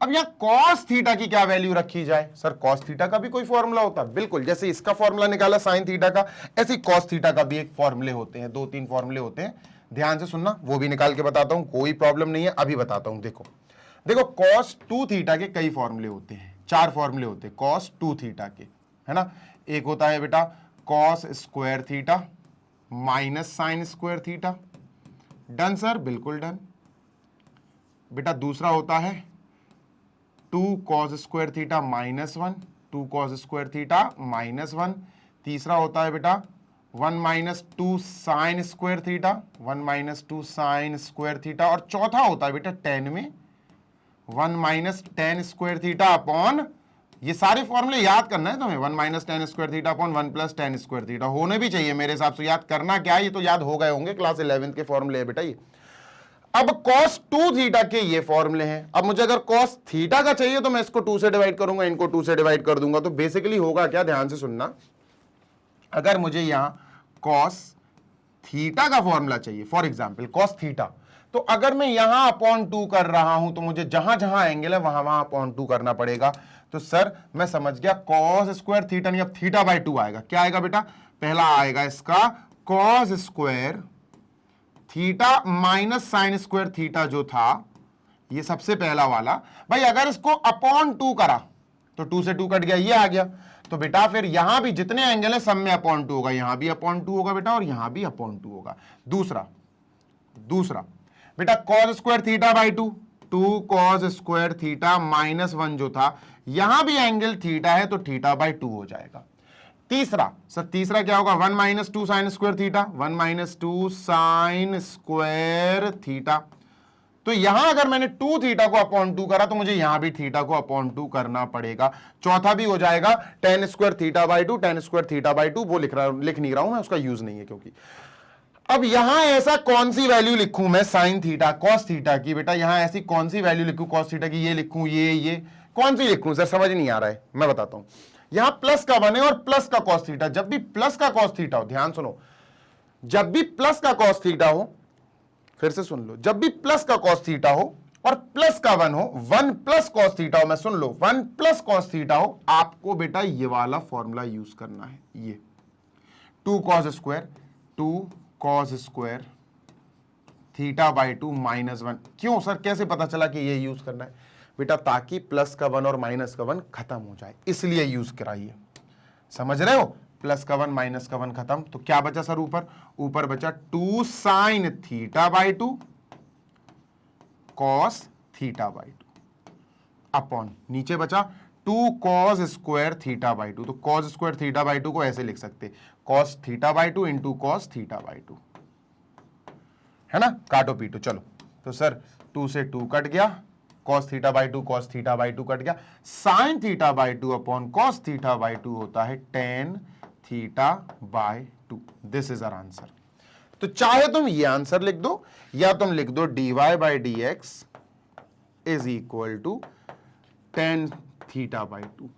S1: अब यहां cos थीटा की क्या वैल्यू रखी जाए सर, cos थीटा का भी कोई फॉर्मूला होता है, बिल्कुल। जैसे इसका फॉर्मूला निकाला sin थीटा का, ऐसे ही cos थीटा का भी एक फॉर्मूले होते हैं, 2-3 फॉर्मूले होते हैं। ध्यान से सुनना, वो भी निकाल के बताता हूं, कोई प्रॉब्लम नहीं है, अभी बताता हूं। देखो cos 2 थीटा के कई फॉर्मूले होते हैं, 4 फॉर्मूले होते हैं cos 2 थीटा के, है ना। एक होता है बेटा cos square theta minus sin square theta, done sir, बिल्कुल डन बेटा। दूसरा होता है 2 cos square theta minus 1, 2 cos square theta minus 1। तीसरा होता है बेटा 1 minus 2 sign square theta, 1 minus 2 sign square theta. और चौथा होता है बेटा tan में 1 minus tan square theta upon, ये सारे फॉर्मूले याद करना है तुम्हें, 1 minus tan square theta upon 1 plus tan square theta होने भी चाहिए मेरे हिसाब से। याद करना क्या है, ये तो याद हो गए होंगे, क्लास 11th के फॉर्मूले है बेटा ये। अब cos 2 थीटा के ये फॉर्मूले हैं। अब मुझे अगर cos थीटा का चाहिए तो मैं इसको 2 से डिवाइड करूंगा, इनको 2 से डिवाइड कर दूंगा। तो बेसिकली होगा क्या, ध्यान से सुनना, अगर मुझे यहां cos थीटा का फॉर्मूला चाहिए, फॉर एग्जांपल cos थीटा, तो अगर मैं यहां अपॉन 2 कर रहा हूं तो मुझे जहां जहां एंगल है वहां वहां अपॉन 2 करना पड़ेगा। तो सर मैं समझ गया, cos स्क्वायर थीटा नहीं, अब थीटा बाई 2 आएगा। क्या आएगा बेटा, पहला आएगा इसका cos square theta minus sign square theta जो था, ये सबसे पहला वाला। भाई अगर इसको अपॉन 2 करा तो 2 से 2 कट गया, ये आ गया। तो बेटा फिर यहां भी जितने एंगल है सब में अपॉन 2 होगा, यहां भी अपॉन 2 होगा बेटा, और यहां भी अपॉन 2 होगा। दूसरा बेटा cos square theta by 2, 2 cos square theta minus 1 जो था, यहां भी एंगल थीटा है तो थीटा बाई 2 हो जाएगा। तीसरा क्या होगा, 1 minus 2 sign square theta, 1 minus 2 sign square theta. तो यहां अगर मैंने 2 थीटा को अपॉन 2 करा तो मुझे यहां भी थीटा को अपॉन 2 करना पड़ेगा। चौथा भी हो जाएगा tan square theta by 2, tan square theta by 2, वो लिख नहीं रहा हूं मैं, उसका यूज नहीं है क्योंकि। अब यहां ऐसा कौन सी वैल्यू लिखूं मैं साइन थीटा cos थीटा की, बेटा यहां ऐसी कौन सी वैल्यू लिखूं cos थीटा की, ये लिखूं, ये कौन सी लिखूं सर, समझ नहीं आ रहा है, मैं बताता हूं। यहां प्लस का 1 है और प्लस का cos थीटा, जब भी प्लस का cos थीटा हो, ध्यान सुनो, जब भी प्लस का cos थीटा हो, फिर से सुन लो, जब भी प्लस का cos थीटा हो और प्लस का 1 हो, 1 प्लस cos थीटा हो, मैं सुन लो 1 प्लस cos थीटा हो, आपको बेटा ये वाला फॉर्मूला यूज करना है, ये 2 cos square theta by 2 minus 1। क्यों सर, कैसे पता चला कि ये यूज करना है बेटा, ताकि प्लस का 1 और माइनस का 1 खत्म हो जाए, इसलिए यूज कराइए। समझ रहे हो, प्लस का 1 माइनस का 1 खत्म, तो क्या बचा सर, ऊपर बचा 2 sign theta by 2 cos theta by 2 upon, नीचे बचा 2 cos स्क्वायर थीटा बाई 2। तो cos स्क्वायर थीटा बाई 2 को ऐसे लिख सकते, cos theta by 2 into cos theta by 2, है ना, काटो पीटो, चलो। तो सर 2 से 2 कट गया, cos theta by 2 cos theta by 2 कट गया, sine theta by 2 upon cos theta by 2 होता है tan theta by 2। This is our answer. तो चाहे तुम ये आंसर लिख दो या तुम लिख दो dy by d x is equal to tan theta by 2,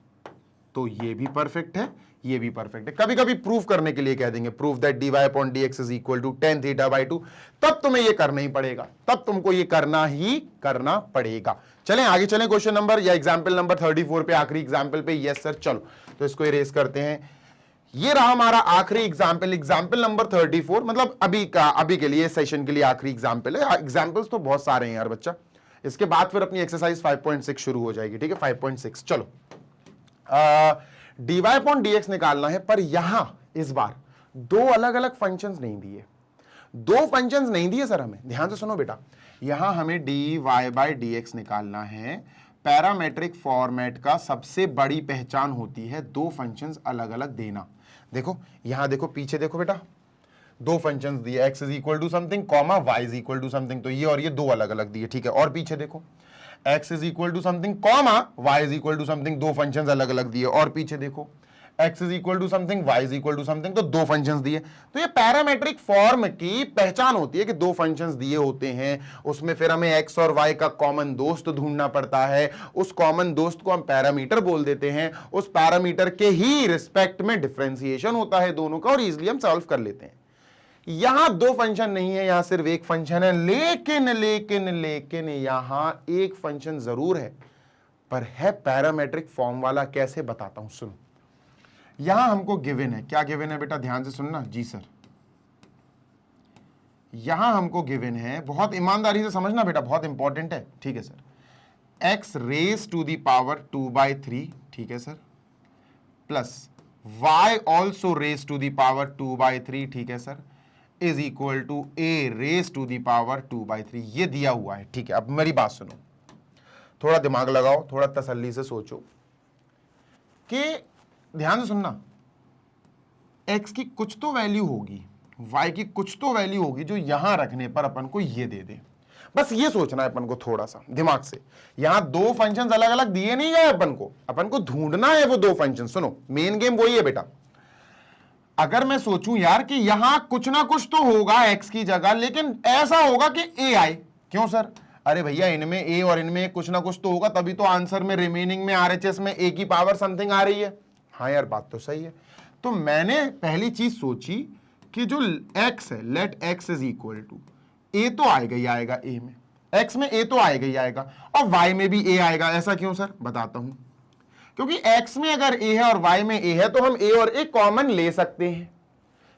S1: तो ये भी परफेक्ट है, ये भी परफेक्ट है। कभी कभी प्रूफ करने के लिए कह देंगे proof that dy upon dx is equal to tan theta by 2, तब तुम्हें ये करना ही पड़ेगा, तब तुमको ये करना पड़ेगा। चलें आगे चलें, क्वेश्चन नंबर या एग्जाम्पल नंबर 34 पे, आखिरी एग्जाम्पल पे। यस सर, चलो तो इसको इरेज करते हैं। ये रहा हमारा आखिरी एग्जाम्पल, एग्जाम्पल नंबर 34, मतलब अभी के लिए, सेशन के लिए आखिरी एग्जाम्पल है। एग्जाम्पल्स तो बहुत सारे हैं यार बच्चा, इसके बाद फिर अपनी एक्सरसाइज 5.6 शुरू हो जाएगी, ठीक है 5.6। चलो dy अपॉन dx निकालना है, पर यहां इस बार दो अलग अलग फंक्शंस नहीं दिए, दो फंक्शंस नहीं दिए सर हमें, ध्यान से सुनो बेटा। यहां हमें dy बाय dx निकालना है। पैरामेट्रिक फॉर्मेट का सबसे बड़ी पहचान होती है दो फंक्शंस अलग अलग देना। देखो यहां देखो, पीछे देखो बेटा, दो फंक्शंस दिए, x is equal to something comma y is equal to something, तो ये और ये दो अलग अलग दिए, ठीक है। और पीछे देखो x is equal to something comma y is equal to something, दो फंक्शंस अलग अलग दिए। और पीछे देखो x is equal to something y is equal to something, तो दो फंक्शंस दिए। तो ये पैरामेट्रिक फॉर्म की पहचान होती है कि दो फंक्शंस दिए होते हैं, उसमें फिर हमें x और y का कॉमन दोस्त ढूंढना पड़ता है, उस कॉमन दोस्त को हम पैरामीटर बोल देते हैं, उस पैरामीटर के ही रिस्पेक्ट में डिफरेंशिएशन होता है दोनों का, और इजिली हम सॉल्व कर लेते हैं। यहां दो फंक्शन नहीं है, यहां सिर्फ एक फंक्शन है, लेकिन लेकिन लेकिन यहां एक फंक्शन जरूर है, पर है पैरामेट्रिक फॉर्म वाला। कैसे बताता हूं, सुनो। यहां हमको गिवन है, क्या गिवन है बेटा, ध्यान से सुनना। जी सर, यहां हमको गिवन है, बहुत ईमानदारी से समझना बेटा, बहुत इंपॉर्टेंट है, ठीक है sir. x raise to the power 2/3, ठीक है sir, plus y also raise to the power 2/3, ठीक है sir, is equal to a raise to the power 2/3। ये दिया हुआ है, ठीक है। अब मेरी बात सुनो, थोड़ा दिमाग लगाओ, थोड़ा तसल्ली से सोचो कि, ध्यान से सुनना, x की कुछ तो वैल्यू होगी, y की कुछ तो वैल्यू होगी, जो यहां रखने पर अपन को ये दे दे। बस ये सोचना है अपन को थोड़ा सा दिमाग से। यहां दो फंक्शंस अलग अलग दिए नहीं गए, अपन को ढूंढना है वो दो फंक्शन। सुनो, मेन गेम वही है बेटा। अगर मैं सोचूं यार कि यहां कुछ ना कुछ तो होगा x की जगह, लेकिन ऐसा होगा कि a आए, क्यों सर? अरे भैया, इनमें a और इनमें कुछ ना कुछ तो होगा, तभी तो आंसर में रिमेनिंग में RHS में a की पावर समथिंग आ रही है। हाँ यार, बात तो सही है। तो मैंने पहली चीज सोची कि जो x है, let x is equal to a, तो आएगा ही आएगा a में, x में a तो आएगा ही आएगा, और y में भी a आएगा। ऐसा क्यों सर? बताता हूं। क्योंकि x में अगर a है और y में a है, तो हम a और a कॉमन ले सकते हैं,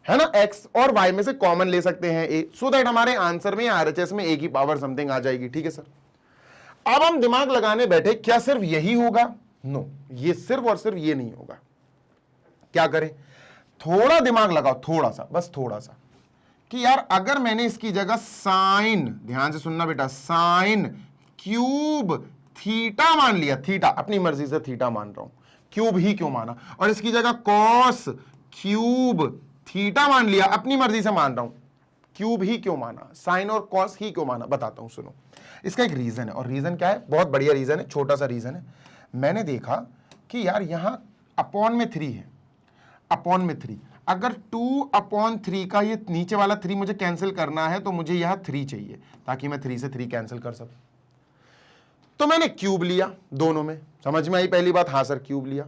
S1: है ना। x और y में से कॉमन ले सकते हैं a, सो दैट हमारे आंसर में RHS में a की पावर समथिंग आ जाएगी, ठीक है सर। अब हम दिमाग लगाने बैठे, क्या सिर्फ यही होगा? नो, ये सिर्फ और सिर्फ ये नहीं होगा। क्या करें? थोड़ा दिमाग लगाओ, थोड़ा सा, बस थोड़ा सा, कि यार अगर मैंने इसकी जगह साइन, ध्यान से सुनना बेटा, साइन क्यूब थीटा मान लिया, थीटा अपनी मर्जी से थीटा मान रहा हूं, क्यूब ही क्यों माना, और इसकी जगह कॉस क्यूब थीटा मान लिया, अपनी मर्जी से मान रहा हूं, क्यूब ही क्यों माना, साइन और कॉस ही क्यों माना, बताता हूं सुनो। इसका एक रीजन है, और रीजन क्या है? बहुत बढ़िया रीजन है, छोटा सा रीजन है। मैंने देखा कि यार यहां अपॉन में 3 है, अपॉन में 3, अगर 2/3 का ये नीचे वाला 3 मुझे कैंसिल करना है, तो मुझे यहां 3 चाहिए, ताकि मैं 3 से 3 कैंसिल कर सकूं। तो मैंने क्यूब लिया दोनों में, समझ में आई पहली बात? हाँ सर, क्यूब लिया।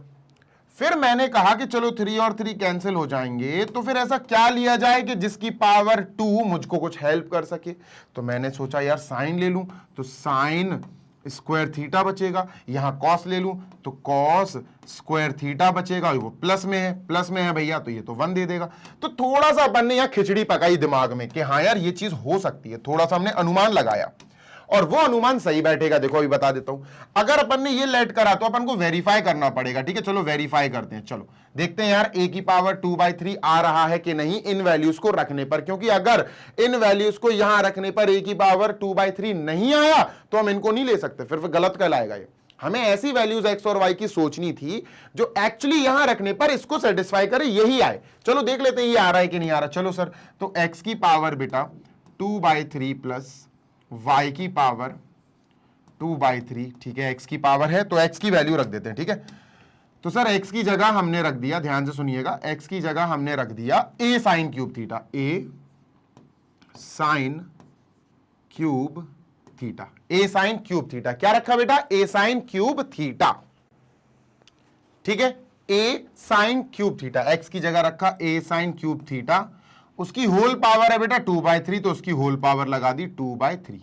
S1: फिर मैंने कहा कि चलो 3 और 3 कैंसिल हो जाएंगे, तो फिर ऐसा क्या लिया जाए कि जिसकी पावर 2 मुझको कुछ हेल्प कर सके। तो मैंने सोचा यार साइन ले लूं, तो साइन स्क्वायर थीटा बचेगा, यहां कॉस ले लूं तो कॉस स्क्वायर थीटा बचेगा, वो प्लस में है भैया, तो ये तो 1 दे देगा। तो थोड़ा सा अपन ने यहां खिचड़ी पकाई दिमाग में कि हाँ यार ये चीज हो सकती है, थोड़ा सा हमने अनुमान लगाया, और वो अनुमान सही बैठेगा। देखो अभी बता देता हूं, अगर अपन ने ये लेट करा तो अपन को वेरीफाई करना पड़ेगा, ठीक है। चलो वेरीफाई करते हैं, चलो देखते हैं यार a की पावर 2/3 आ रहा है कि नहीं इन वैल्यूज को रखने पर, क्योंकि अगर इन वैल्यूज को यहां रखने पर a की पावर 2/3 नहीं आया, तो हम इनको नहीं ले सकते, फिर गलत कहलाएगा ये। हमें ऐसी वैल्यूज x और y की सोचनी थी जो एक्चुअली यहां रखने पर इसको सेटिस्फाई करे, यही आए। चलो देख लेते हैं ये आ रहा है कि नहीं आ रहा। चलो सर, तो x की पावर बेटा 2/3 प्लस y की पावर 2/3, ठीक है, x की पावर है तो x की वैल्यू रख देते हैं, ठीक है। तो सर x की जगह हमने रख दिया, ध्यान से सुनिएगा, x की जगह हमने रख दिया a sine cube theta, a sine cube theta, a sine cube theta. क्या रखा बेटा? a साइन क्यूब थीटा, ठीक है। ए साइन क्यूब थीटा, एक्स की जगह रखा ए साइन क्यूब थीटा, उसकी होल पावर है बेटा 2/3, तो उसकी होल पावर लगा दी 2/3।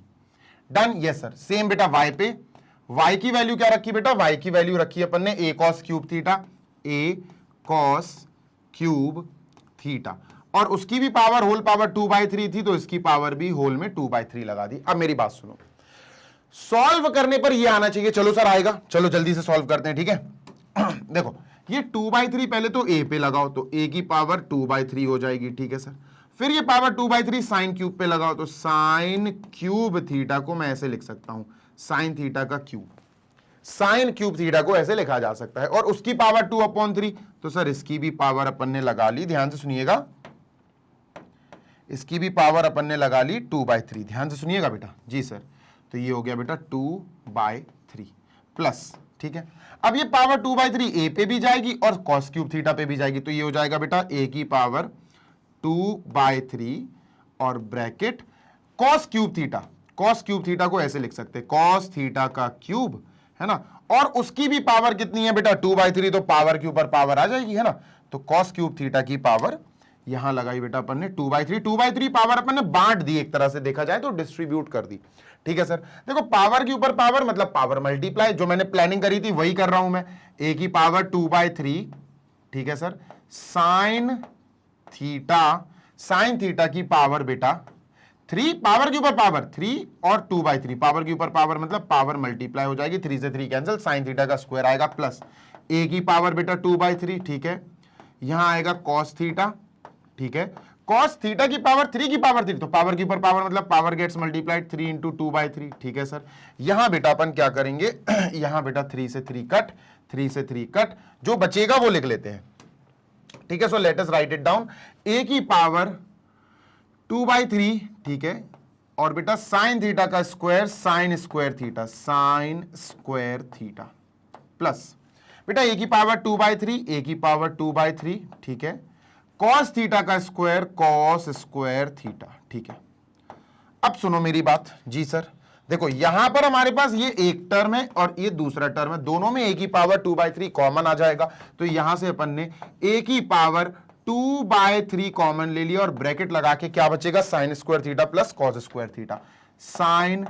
S1: Done, yes sir. सेम बेटा वाई पे, वाई की वैल्यू क्या रखी बेटा, वाई की वैल्यू रखी अपन ने ए cos cube theta, a cos cube theta, और उसकी भी पावर होल पावर 2/3 थी, तो इसकी पावर भी होल में 2/3 लगा दी। अब मेरी बात सुनो, सॉल्व करने पर ये आना चाहिए, चलो सर आएगा, चलो जल्दी से सॉल्व करते हैं, ठीक है। देखो ये 2/3 पहले तो ए पे लगाओ, तो ए की पावर 2/3 हो जाएगी, ठीक है सर। फिर ये पावर 2/3 साइन क्यूब पे लगाओ, तो साइन क्यूब थीटा को मैं ऐसे लिख सकता हूं, साइन थीटा का क्यूब, साइन क्यूब थीटा को ऐसे लिखा जा सकता है, और उसकी पावर 2/3, तो सर इसकी भी पावर अपन ने लगा ली, ध्यान से सुनिएगा, इसकी भी पावर अपन ने लगा ली 2/3, ध्यान से सुनिएगा बेटा, जी सर। तो ये हो गया बेटा 2/3 प्लस, ठीक है। अब ये पावर 2/3 ए पे भी जाएगी और कॉस क्यूब थीटा पे भी जाएगी, तो ये हो जाएगा बेटा ए की पावर 2/3 और bracket cos cube theta, cos cube theta को ऐसे लिख सकते हैं, कॉस थीटा का क्यूब, है ना, और उसकी भी पावर कितनी है बेटा 2/3, तो पावर के ऊपर पावर आ जाएगी, है ना, तो कॉस क्यूब थीटा की पावर यहां लगाई बेटा अपन ने 2/3 पावर अपन ने बांट दी, एक तरह से देखा जाए तो डिस्ट्रीब्यूट कर दी, ठीक है सर। देखो पावर के ऊपर पावर मतलब पावर मल्टीप्लाई, जो मैंने प्लानिंग करी थी वही कर रहा हूं मैं, ए की पावर 2/3, ठीक है sir, sine theta, sine theta की पावर बेटा 3, पावर के ऊपर पावर 3 और 2/3, पावर के ऊपर पावर मतलब पावर मल्टीप्लाई हो जाएगी, 3 से 3 कैंसिल, साइन थीटा का स्क्वायर आएगा प्लस ए की पावर बेटा 2/3, ठीक है, यहां आएगा कॉस थीटा, ठीक है, कॉस थीटा की पावर 3 की पावर 3, तो पावर के ऊपर पावर मतलब पावर गेट्स मल्टीप्लाइड 3 × 2/3, ठीक है सर। यहां बेटा अपन क्या करेंगे, यहां बेटा 3 से 3 कट, 3 से 3 कट, जो बचेगा वो लिख लेते हैं, ठीक है। So let us write it down, a की पावर 2/3, ठीक है, और बेटा साइन थीटा का square, sine square theta, sine square theta plus बेटा ए की पावर 2/3, ए की पावर 2/3, ठीक है, कॉस थीटा का स्क्वायर, कॉस स्क्वायर थीटा, ठीक है। अब सुनो मेरी बात, जी सर। देखो यहां पर हमारे पास ये एक टर्म है और ये दूसरा टर्म है, दोनों में ए की पावर 2/3 कॉमन आ जाएगा, तो यहां से अपन ने ए की पावर 2/3 कॉमन ले लिया और ब्रैकेट लगा के क्या बचेगा, sign square theta plus cos square theta, sine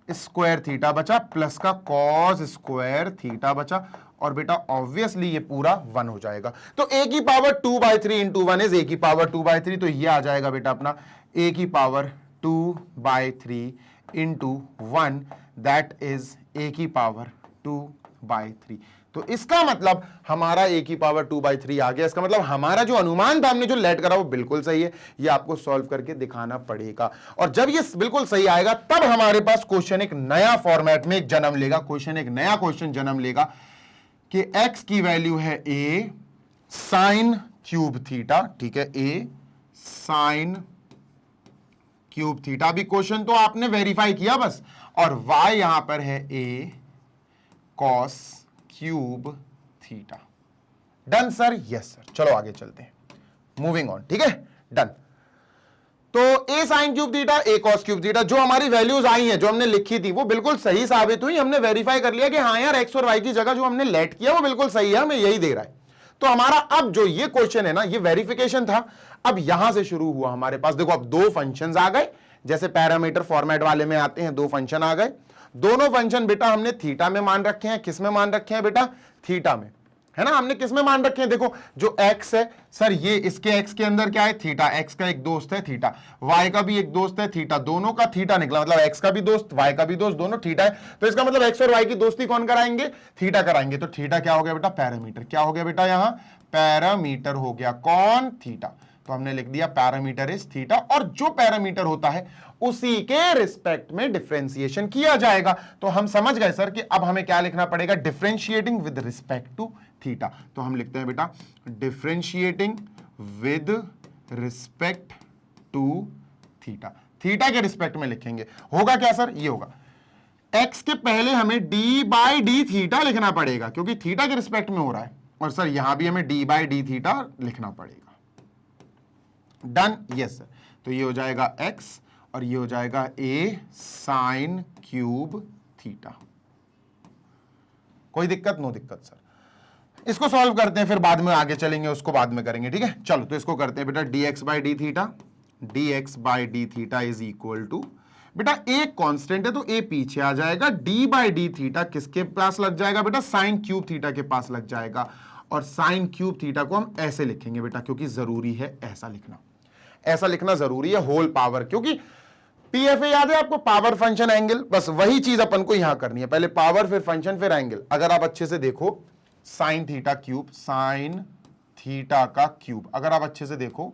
S1: square theta बचा प्लस का कॉस स्क्वायर थीटा बचा, और बेटा ऑब्वियसली ये पूरा 1 हो जाएगा, तो ए की पावर 2/3 × 1 इज ए की पावर 2/3, तो ये आ जाएगा बेटा अपना ए की पावर 2/3 × 1, दैट इज ए की पावर 2/3। तो इसका मतलब हमारा ए की पावर 2/3 आ गया, इसका मतलब हमारा जो अनुमान था हमने जो लेट करा वो बिल्कुल सही है, ये आपको सॉल्व करके दिखाना पड़ेगा, और जब ये बिल्कुल सही आएगा तब हमारे पास क्वेश्चन एक नया फॉर्मेट में जन्म लेगा, क्वेश्चन एक नया क्वेश्चन जन्म लेगा कि x की वैल्यू है a साइन क्यूब थीटा, ठीक है, a साइन क्यूब थीटा, भी क्वेश्चन तो आपने वेरीफाई किया बस, और y यहां पर है a cos cube theta. Done sir, yes sir, चलो आगे चलते हैं, मूविंग ऑन, ठीक है, डन। तो a sine cube theta, a cos cube theta, जो हमारी वैल्यूज आई हैं, जो हमने लिखी थी वो बिल्कुल सही साबित हुई, हमने वेरीफाई कर लिया कि हाँ यार x और y की जगह जो हमने लेट किया वो बिल्कुल सही है, हमें यही दे रहा है। तो हमारा अब जो ये क्वेश्चन है ना, ये वेरिफिकेशन था, अब यहां से शुरू हुआ हमारे पास, देखो अब 2 फंक्शंस आ गए, जैसे पैरामीटर फॉर्मेट वाले में आते हैं, 2 फंक्शन आ गए, दोनों फंक्शन बेटा हमने थीटा में मान रखे हैं, किस में मान रखे हैं बेटा, थीटा में, है ना, हमने किस में मान रखे हैं, देखो जो x है सर, ये इसके x के अंदर क्या है, थीटा, x का एक दोस्त है थीटा, y का भी एक दोस्त है थीटा, दोनों का थीटा निकला, मतलब x का भी दोस्त y का भी दोस्त, दोनों थीटा है, तो इसका मतलब x और y की दोस्ती कौन कराएंगे, थीटा कराएंगे, तो थीटा क्या हो गया बेटा, पैरामीटर, क्या हो गया बेटा, यहां पैरामीटर हो गया, कौन, थीटा, तो हमने लिख दिया पैरामीटर इज थीटा, और जो पैरामीटर होता है उसी के रिस्पेक्ट में डिफरेंशिएशन किया जाएगा, तो हम समझ गए सर कि अब हमें क्या लिखना पड़ेगा, differentiating with respect to theta, तो हम लिखते हैं बेटा differentiating with respect to theta, theta के रिस्पेक्ट में लिखेंगे, होगा क्या सर, ये होगा x के पहले हमें d/d थीटा लिखना पड़ेगा, क्योंकि थीटा के रिस्पेक्ट में हो रहा है, और सर यहां भी हमें d/d थीटा लिखना पड़ेगा। डन, यस सर, तो ये हो जाएगा x और ये हो जाएगा a साइन क्यूब थीटा, कोई दिक्कत, नो दिक्कत सर। इसको सॉल्व करते हैं, फिर बाद में आगे चलेंगे, उसको बाद में करेंगे, ठीक है। चलो तो इसको करते हैं बेटा, dx by d theta, dx by d theta is equal to, बेटा एक कांस्टेंट है तो a पीछे आ जाएगा, d बाई डी थीटा किसके पास लग जाएगा बेटा, साइन क्यूब थीटा के पास लग जाएगा, और साइन क्यूब थीटा को हम ऐसे लिखेंगे बेटा, क्योंकि जरूरी है ऐसा लिखना, ऐसा लिखना जरूरी है, होल पावर, क्योंकि पीएफए याद है आपको, पावर फंक्शन एंगल, बस वही चीज अपन को यहां करनी है, पहले पावर फिर फंक्शन फिर एंगल। अगर आप अच्छे से देखो sine theta cube, sign theta का क्यूब, अगर आप अच्छे से देखो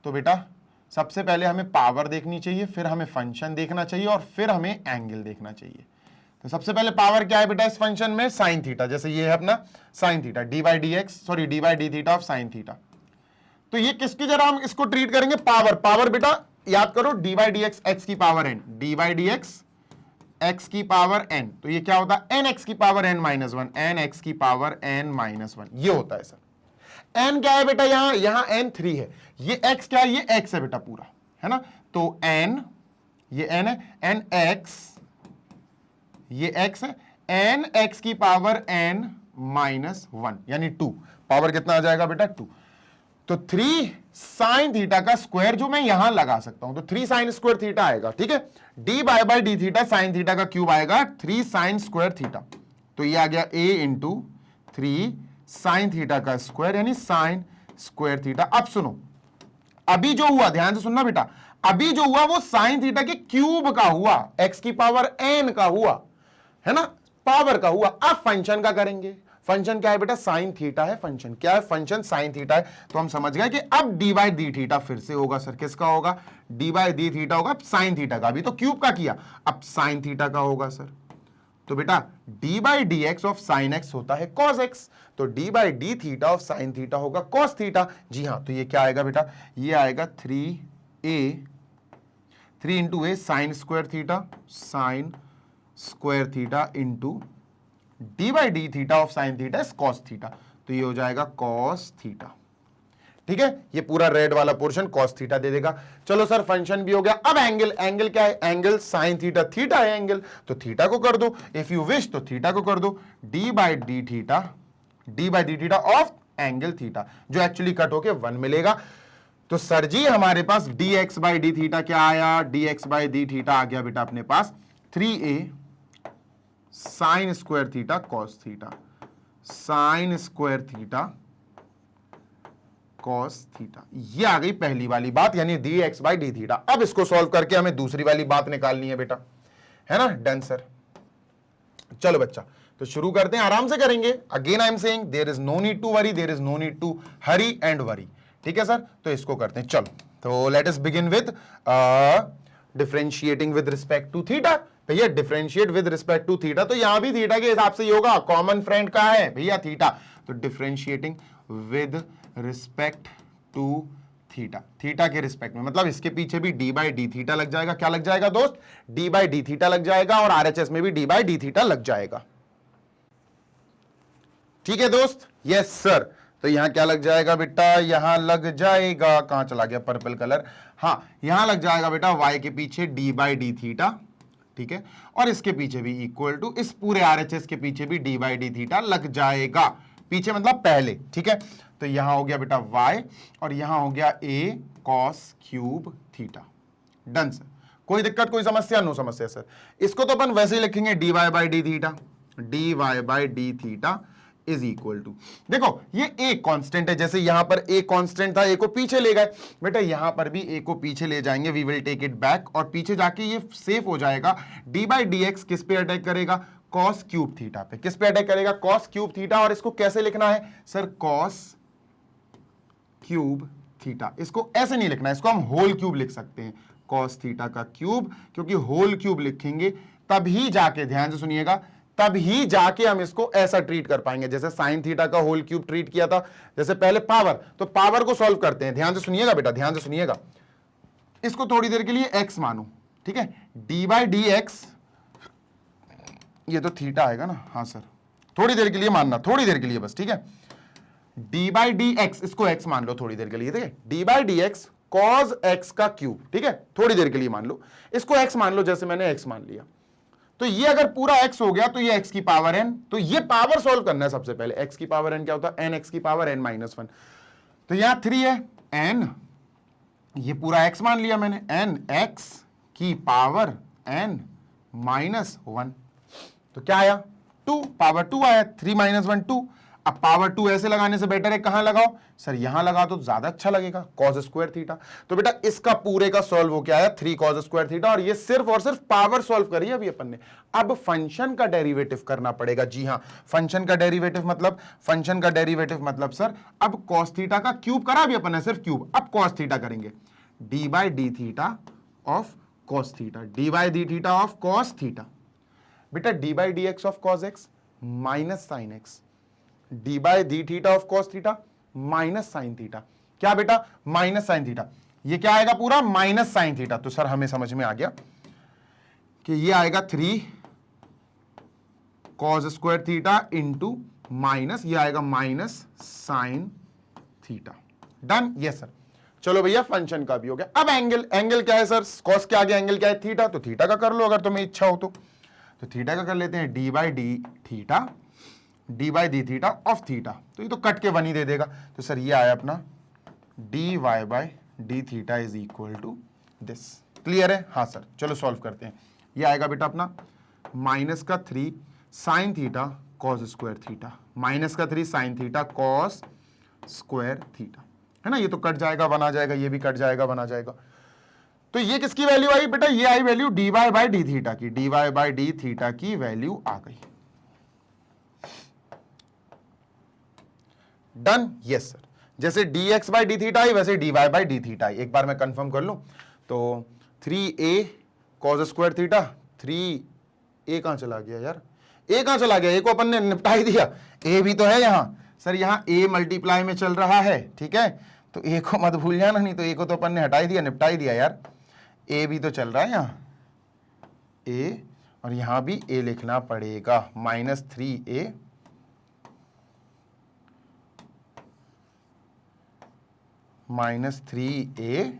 S1: तो बेटा सबसे पहले हमें पावर देखनी चाहिए, फिर हमें फंक्शन देखना चाहिए, और फिर हमें एंगल देखना चाहिए। तो सबसे पहले पावर क्या है बेटा इस फंक्शन में, साइन थीटा, जैसे ये है अपना sine theta, d by d x, sorry D by d theta of sine theta. तो ये किसकी जरा हम इसको ट्रीट करेंगे, पावर, पावर बेटा याद करो d by d x x की power n, d by d x x की पावर एन, तो ये क्या होता है, एन एक्स की power n minus one, n x की पावर एन माइनस वन, ये होता है सर। एन क्या है बेटा, यहां एन 3 है, ये एक्स क्या है, ये एक्स है बेटा पूरा, है ना, तो एन, ये एन है, एन एक्स, ये एक्स है, एन एक्स की पावर एन माइनस वन, यानी 2, पावर कितना आ जाएगा बेटा 2, तो 3 साइन थीटा का स्क्वायर जो मैं यहां लगा सकता हूं, तो 3 साइन स्क्वायर थीटा आएगा, ठीक है, d by d theta sine theta का क्यूब आएगा 3 साइन स्क्वायर थीटा, तो ये आ गया a इंटू 3 साइन थीटा का स्क्वायर, यानी साइन स्क्वायर थीटा। अब सुनो, अभी जो हुआ ध्यान से सुनना बेटा, अभी जो हुआ वो साइन थीटा के क्यूब का हुआ, x की पावर n का हुआ, है ना, पावर का हुआ। अब फंक्शन का करेंगे, फंक्शन क्या है बेटा, साइन थीटा है, फंक्शन क्या है, फंक्शन साइन थीटा है, तो हम समझ गए कि अब डी बाई डी थीटा फिर से होगा सर, किसका होगा, डी बाई डी थीटा होगा, साइन थीटा का, अभी तो क्यूब का किया, अब साइन थीटा का होगा सर। तो बेटा d by d x of sine x होता है कॉस एक्स, तो d by d theta of sine theta होगा कॉस थीटा। जी हाँ, तो ये क्या आएगा बेटा, ये आएगा 3 into A sign square theta into D by d theta of sine theta is cos theta, तो ये हो जाएगा कॉस थीटा, ठीक है, ये पूरा रेड वाला पोर्शन कॉस थीटा दे देगा। चलो सर फंक्शन भी हो गया, अब एंगल, एंगल क्या है, एंगल साइन थीटा, थीटा है एंगल, तो थीटा को कर दो, इफ यू विश तो थीटा को कर दो, D by d theta of angle theta, जो एक्चुअली कट होके 1 मिलेगा। तो सर जी हमारे पास dx बाई डी थीटा क्या आया, dx बाई डी थीटा आ गया बेटा अपने पास 3a sign square theta cos theta, sine square theta cos theta, ये आ गई पहली वाली बात, यानी dx बाई डी थीटा। अब इसको सॉल्व करके हमें दूसरी वाली बात निकालनी है बेटा, है ना, डन सर। चलो बच्चा, तो शुरू करते हैं, आराम से करेंगे। Again I am saying there is no need to worry, there is no need to hurry and worry, ठीक है सर। तो इसको करते हैं, चलो तो let us begin with differentiating with respect to theta. भैया differentiate with respect to theta, तो यहां भी थीटा के हिसाब से ही होगा, कॉमन फ्रेंड का है भैया थीटा, तो differentiating with respect to theta, theta के रिस्पेक्ट में, मतलब इसके पीछे भी डी बाई डी थीटा लग जाएगा, क्या लग जाएगा दोस्त, डी बाई डी थीटा लग जाएगा, और आरएचएस में भी डी बाई डी थीटा लग जाएगा, ठीक है दोस्त, यस सर। तो यहां क्या लग जाएगा बेटा, यहां लग जाएगा, कहां चला गया पर्पल कलर, हाँ यहां लग जाएगा बेटा y के पीछे डी बाई डी थीटा, ठीक है, और इसके पीछे भी इक्वल टू, इस पूरे आरएचएस के पीछे भी डी बाई डी थीटा लग जाएगा, पीछे मतलब पहले, ठीक है। तो यहां हो गया बेटा y, और यहां हो गया a cos cube theta, done sir. कोई दिक्कत, कोई समस्या, नो समस्या सर। इसको तो अपन वैसे ही लिखेंगे dy by d theta, dy by d theta is equal to, देखो ये a कांस्टेंट है, जैसे यहां पर a कांस्टेंट था, a को पीछे ले गए बेटा, यहां पर भी a को पीछे ले जाएंगे, we will take it back, और पीछे जाके ये सेफ हो जाएगा। d बाई डी एक्स किस पे अटैक करेगा, कॉस क्यूब थीटा पे, किस पे अटैक करेगा, कॉस क्यूब थीटा, और इसको कैसे लिखना है सर, कॉस क्यूब थीटा, इसको ऐसे नहीं लिखना है, इसको हम होल क्यूब लिख सकते हैं, कॉस थीटा का क्यूब, क्योंकि होल क्यूब लिखेंगे तभी जाके, ध्यान से सुनिएगा, तभी जाके हम इसको ऐसा ट्रीट कर पाएंगे, जैसे साइन थीटा का होल क्यूब ट्रीट किया था, जैसे पहले पावर, तो पावर को सॉल्व करते हैं, ध्यान से सुनिएगा बेटा, ध्यान से सुनिएगा, इसको थोड़ी देर के लिए x मानो, ठीक है, डी बाई डी एक्स, ये तो थीटा आएगा ना, हाँ सर, थोड़ी देर के लिए मानना, थोड़ी देर के लिए बस, ठीक है, डी बाई डी एक्स, इसको x मान लो थोड़ी देर के लिए, ठीक है, d by d x cos x का क्यूब, ठीक है, थोड़ी देर के लिए मान लो, इसको x मान लो, जैसे मैंने x मान लिया, तो ये अगर पूरा x हो गया तो ये x की पावर n, तो ये पावर सॉल्व करना है सबसे पहले। x की पावर n क्या होता है, n x की पावर n माइनस 1। तो यहां 3 है, n ये पूरा x मान लिया मैंने, n x की पावर n माइनस 1। तो क्या आया, 2 पावर 2 आया, 3 माइनस 1 2। अब पावर 2 ऐसे लगाने से बेटर है कहां लगाओ सर, यहां लगा तो ज्यादा अच्छा लगेगा, कॉस स्क्वायर थीटा। तो बेटा इसका पूरे का सॉल्व हो क्या आया, 3 कॉस स्क्वायर थीटा। और ये सिर्फ और सिर्फ पावर सॉल्व करी अभी अपन ने। अब फंक्शन का डेरिवेटिव करना पड़ेगा। जी हां, फंक्शन का डेरिवेटिव मतलब, फंक्शन का डेरिवेटिव मतलब सर अब कॉस थीटा का क्यूब करा अभी अपन ने, सिर्फ क्यूब। अब कॉस थीटा करेंगे, d by d theta of cos theta, d by d theta of cos theta. बेटा d by d x of cos x minus sine x, d by d theta of cos theta minus sine theta. क्या बेटा, माइनस साइन थीटा। ये क्या आएगा पूरा, माइनस साइन थीटा। तो सर हमें समझ में आ गया कि ये आएगा 3 cos square theta into minus, ये आएगा minus sine theta. Done, yes sir. चलो भैया फंक्शन का भी हो गया। अब एंगल, एंगल क्या है सर, कॉस के आगे एंगल क्या है, थीटा। तो थीटा का कर लो अगर तुम्हें इच्छा हो तो थीटा का कर लेते हैं, D by d theta, d by d theta of theta. तो ये तो कट के 1 ही दे देगा। तो सर ये आया अपना d y by d theta is equal to this. Clear है, हाँ सर। चलो सॉल्व करते हैं। ये आएगा बेटा अपना माइनस का 3 sign theta cos square theta, minus का 3 sign theta cos square theta, है ना। ये तो कट जाएगा, 1 आ जाएगा, ये भी कट जाएगा, 1 आ जाएगा। तो ये किसकी वैल्यू आई बेटा, ये आई value d y by d theta की, d y by d theta की वैल्यू आ गई। Done, yes sir. जैसे d x by d theta आई वैसे d y by d theta आई। एक बार मैं कंफर्म कर लूं तो 3a cos square theta, 3a कहां चला गया यार, a कहां चला गया, a को अपन ने निपटा ही दिया, a भी तो है यहां सर, यहां a मल्टीप्लाई में चल रहा है, ठीक है। तो a को मत भूल जाना, नहीं तो a को तो अपन ने हटा ही दिया, निपटा ही दिया यार। a भी तो चल रहा है यहां, a और यहां भी a लिखना पड़ेगा, minus 3a minus 3a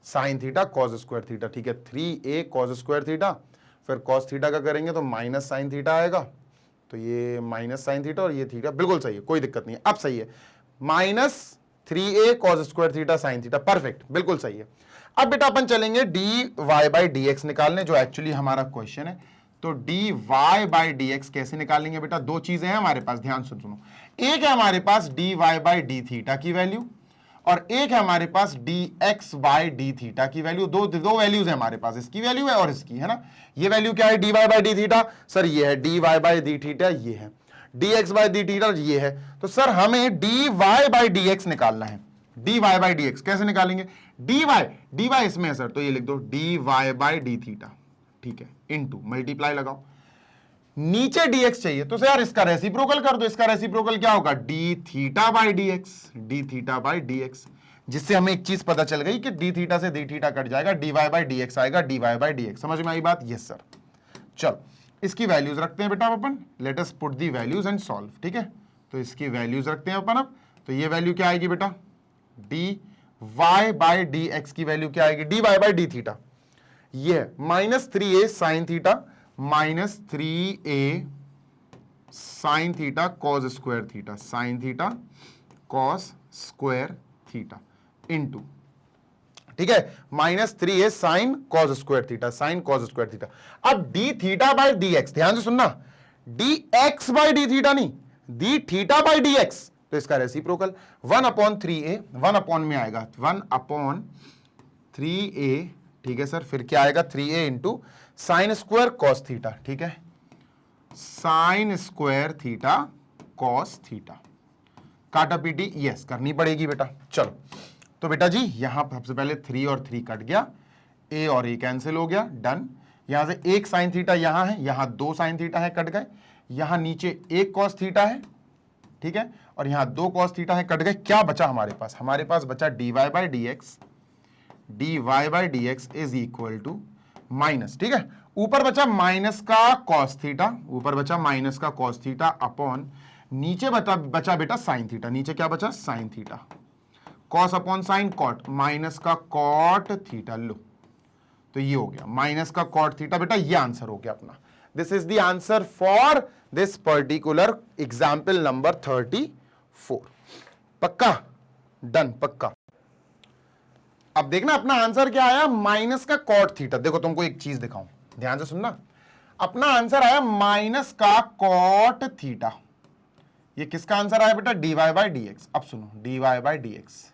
S1: sine theta cos square theta, ठीक है। 3a कॉस स्क्वायर थीटा, फिर कॉस थीटा का करेंगे तो माइनस साइन थीटा आएगा। तो ये माइनस साइन थीटा और ये थीटा, बिल्कुल सही है, कोई दिक्कत नहीं है, अब सही है। Minus 3a cos square theta sine theta, perfect, बिल्कुल सही है। अब बेटा अपन चलेंगे d y by d x निकालने, जो एक्चुअली हमारा क्वेश्चन है। तो d y by d x कैसे निकालेंगे बेटा, दो चीजें हैं हमारे पास, ध्यान से सुनो। एक है हमारे पास d y by d theta की वैल्यू, और एक है हमारे पास d x by d theta की वैल्यू। दो वैल्यूज है हमारे पास, इसकी वैल्यू है और इसकी, है ना। ये वैल्यू क्या है, d y by d theta, sir ये है d y by d theta, ये है d x by d theta, ये है। तो सर हमें d y by d x निकालना है। D y by d x कैसे निकालेंगे, डी वाई इसमें है सर, तो ये लिख दो d y by d theta, ठीक है, इनटू मल्टीप्लाई लगाओ, नीचे dx चाहिए तो यार इसका रेसिप्रोकल कर दो। इसका रेसिप्रोकल क्या होगा, d theta by d x, d theta by d x, जिससे हमें एक चीज पता चल गई कि डी थीटा से डी थीटा कट जाएगा, d y by d x आएगा, d y by d x. समझ में आई बात, यस सर। चलो इसकी वैल्यूज रखते हैं बेटा अपन, let us put the values and solve, ठीक है। तो इसकी वैल्यूज रखते हैं अपन अब। तो ये वैल्यू क्या आएगी बेटा, d y by d x की वैल्यू क्या आएगी, d y by d theta, ये minus 3a sine theta minus 3a sine theta cos square theta, sine theta cos square theta into, ठीक है, minus 3a sine cos square theta, sine cos square theta. अब d theta by d x, ध्यान से सुनना, d x by d theta नहीं, d theta by d x. तो इसका रेसिप्रोकल 1/3a, 1 अपॉन में आएगा 1/3a, ठीक है सर। फिर क्या आएगा 3a into sine square cos theta, ठीक है, sign square theta cos theta. काटा पीटी यस करनी पड़ेगी बेटा। चलो तो बेटा जी यहां सबसे पहले 3 और 3 कट गया, a और a कैंसिल हो गया, डन। यहां से एक साइन थीटा यहां है, यहां 2 साइन थीटा है, कट गए। यहां नीचे एक कॉस थीटा है, ठीक है, और यहां 2 कॉस थीटा है, कट गए। क्या बचा हमारे पास, हमारे पास बचा d y by d x, d y by d x is equal to minus, ठीक है, ऊपर बचा माइनस का कॉस थीटा, ऊपर बचा माइनस का कॉस थीटा अपॉन नीचे बचा बेटा साइन थीटा, नीचे क्या बचा sine theta, cos upon sine cot, minus का कॉट थीटा। लो तो ये हो गया माइनस का कॉट थीटा। बेटा ये आंसर हो गया अपना। This is the answer for this particular example number 34। पक्का? डन, पक्का। अब देखना अपना आंसर क्या आया, माइनस का कॉट थीटा। देखो तुमको एक चीज दिखाऊं, ध्यान से सुनना। अपना आंसर आया माइनस का कॉट थीटा। ये किसका आंसर आया बेटा? dy by d x. अब सुनो, dy बाई डी एक्स।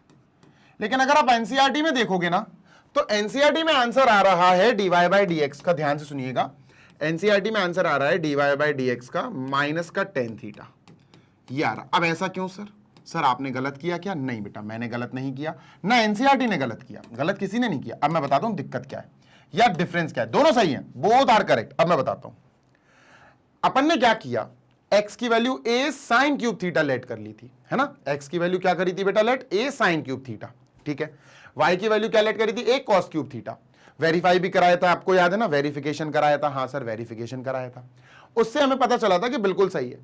S1: लेकिन अगर आप एनसीईआरटी में देखोगे ना, तो एनसीईआरटी में आंसर आ रहा है dy बाई डी एक्स का। ध्यान से सुनिएगा, एनसीईआरटी में आंसर आ रहा है dy बाई डी एक्स का माइनस का टेन थीटा, ये आ रहा। अब ऐसा क्यों सर? सर आपने गलत किया क्या? नहीं बेटा, मैंने गलत नहीं किया, ना एनसीईआरटी ने गलत किया, गलत किसी ने नहीं किया। अब मैं बताता हूं दिक्कत क्या है या डिफरेंस क्या है। दोनों सही हैं, बोथ आर करेक्ट। अब मैं बताता हूं अपन ने क्या किया, x की value a sine cube theta late कर ली थी, है ना। x की वैल्यू क्या करी थी बेटा? Let a sine cube theta, ठीक है। y की वैल्यू क्या लेट करी थी? a cos cube theta. Verify भी कराया था, आपको याद है ना, वेरिफिकेशन कराया था। हाँ सर, वेरिफिकेशन कराया था। उससे हमें पता चला था कि बिल्कुल सही है।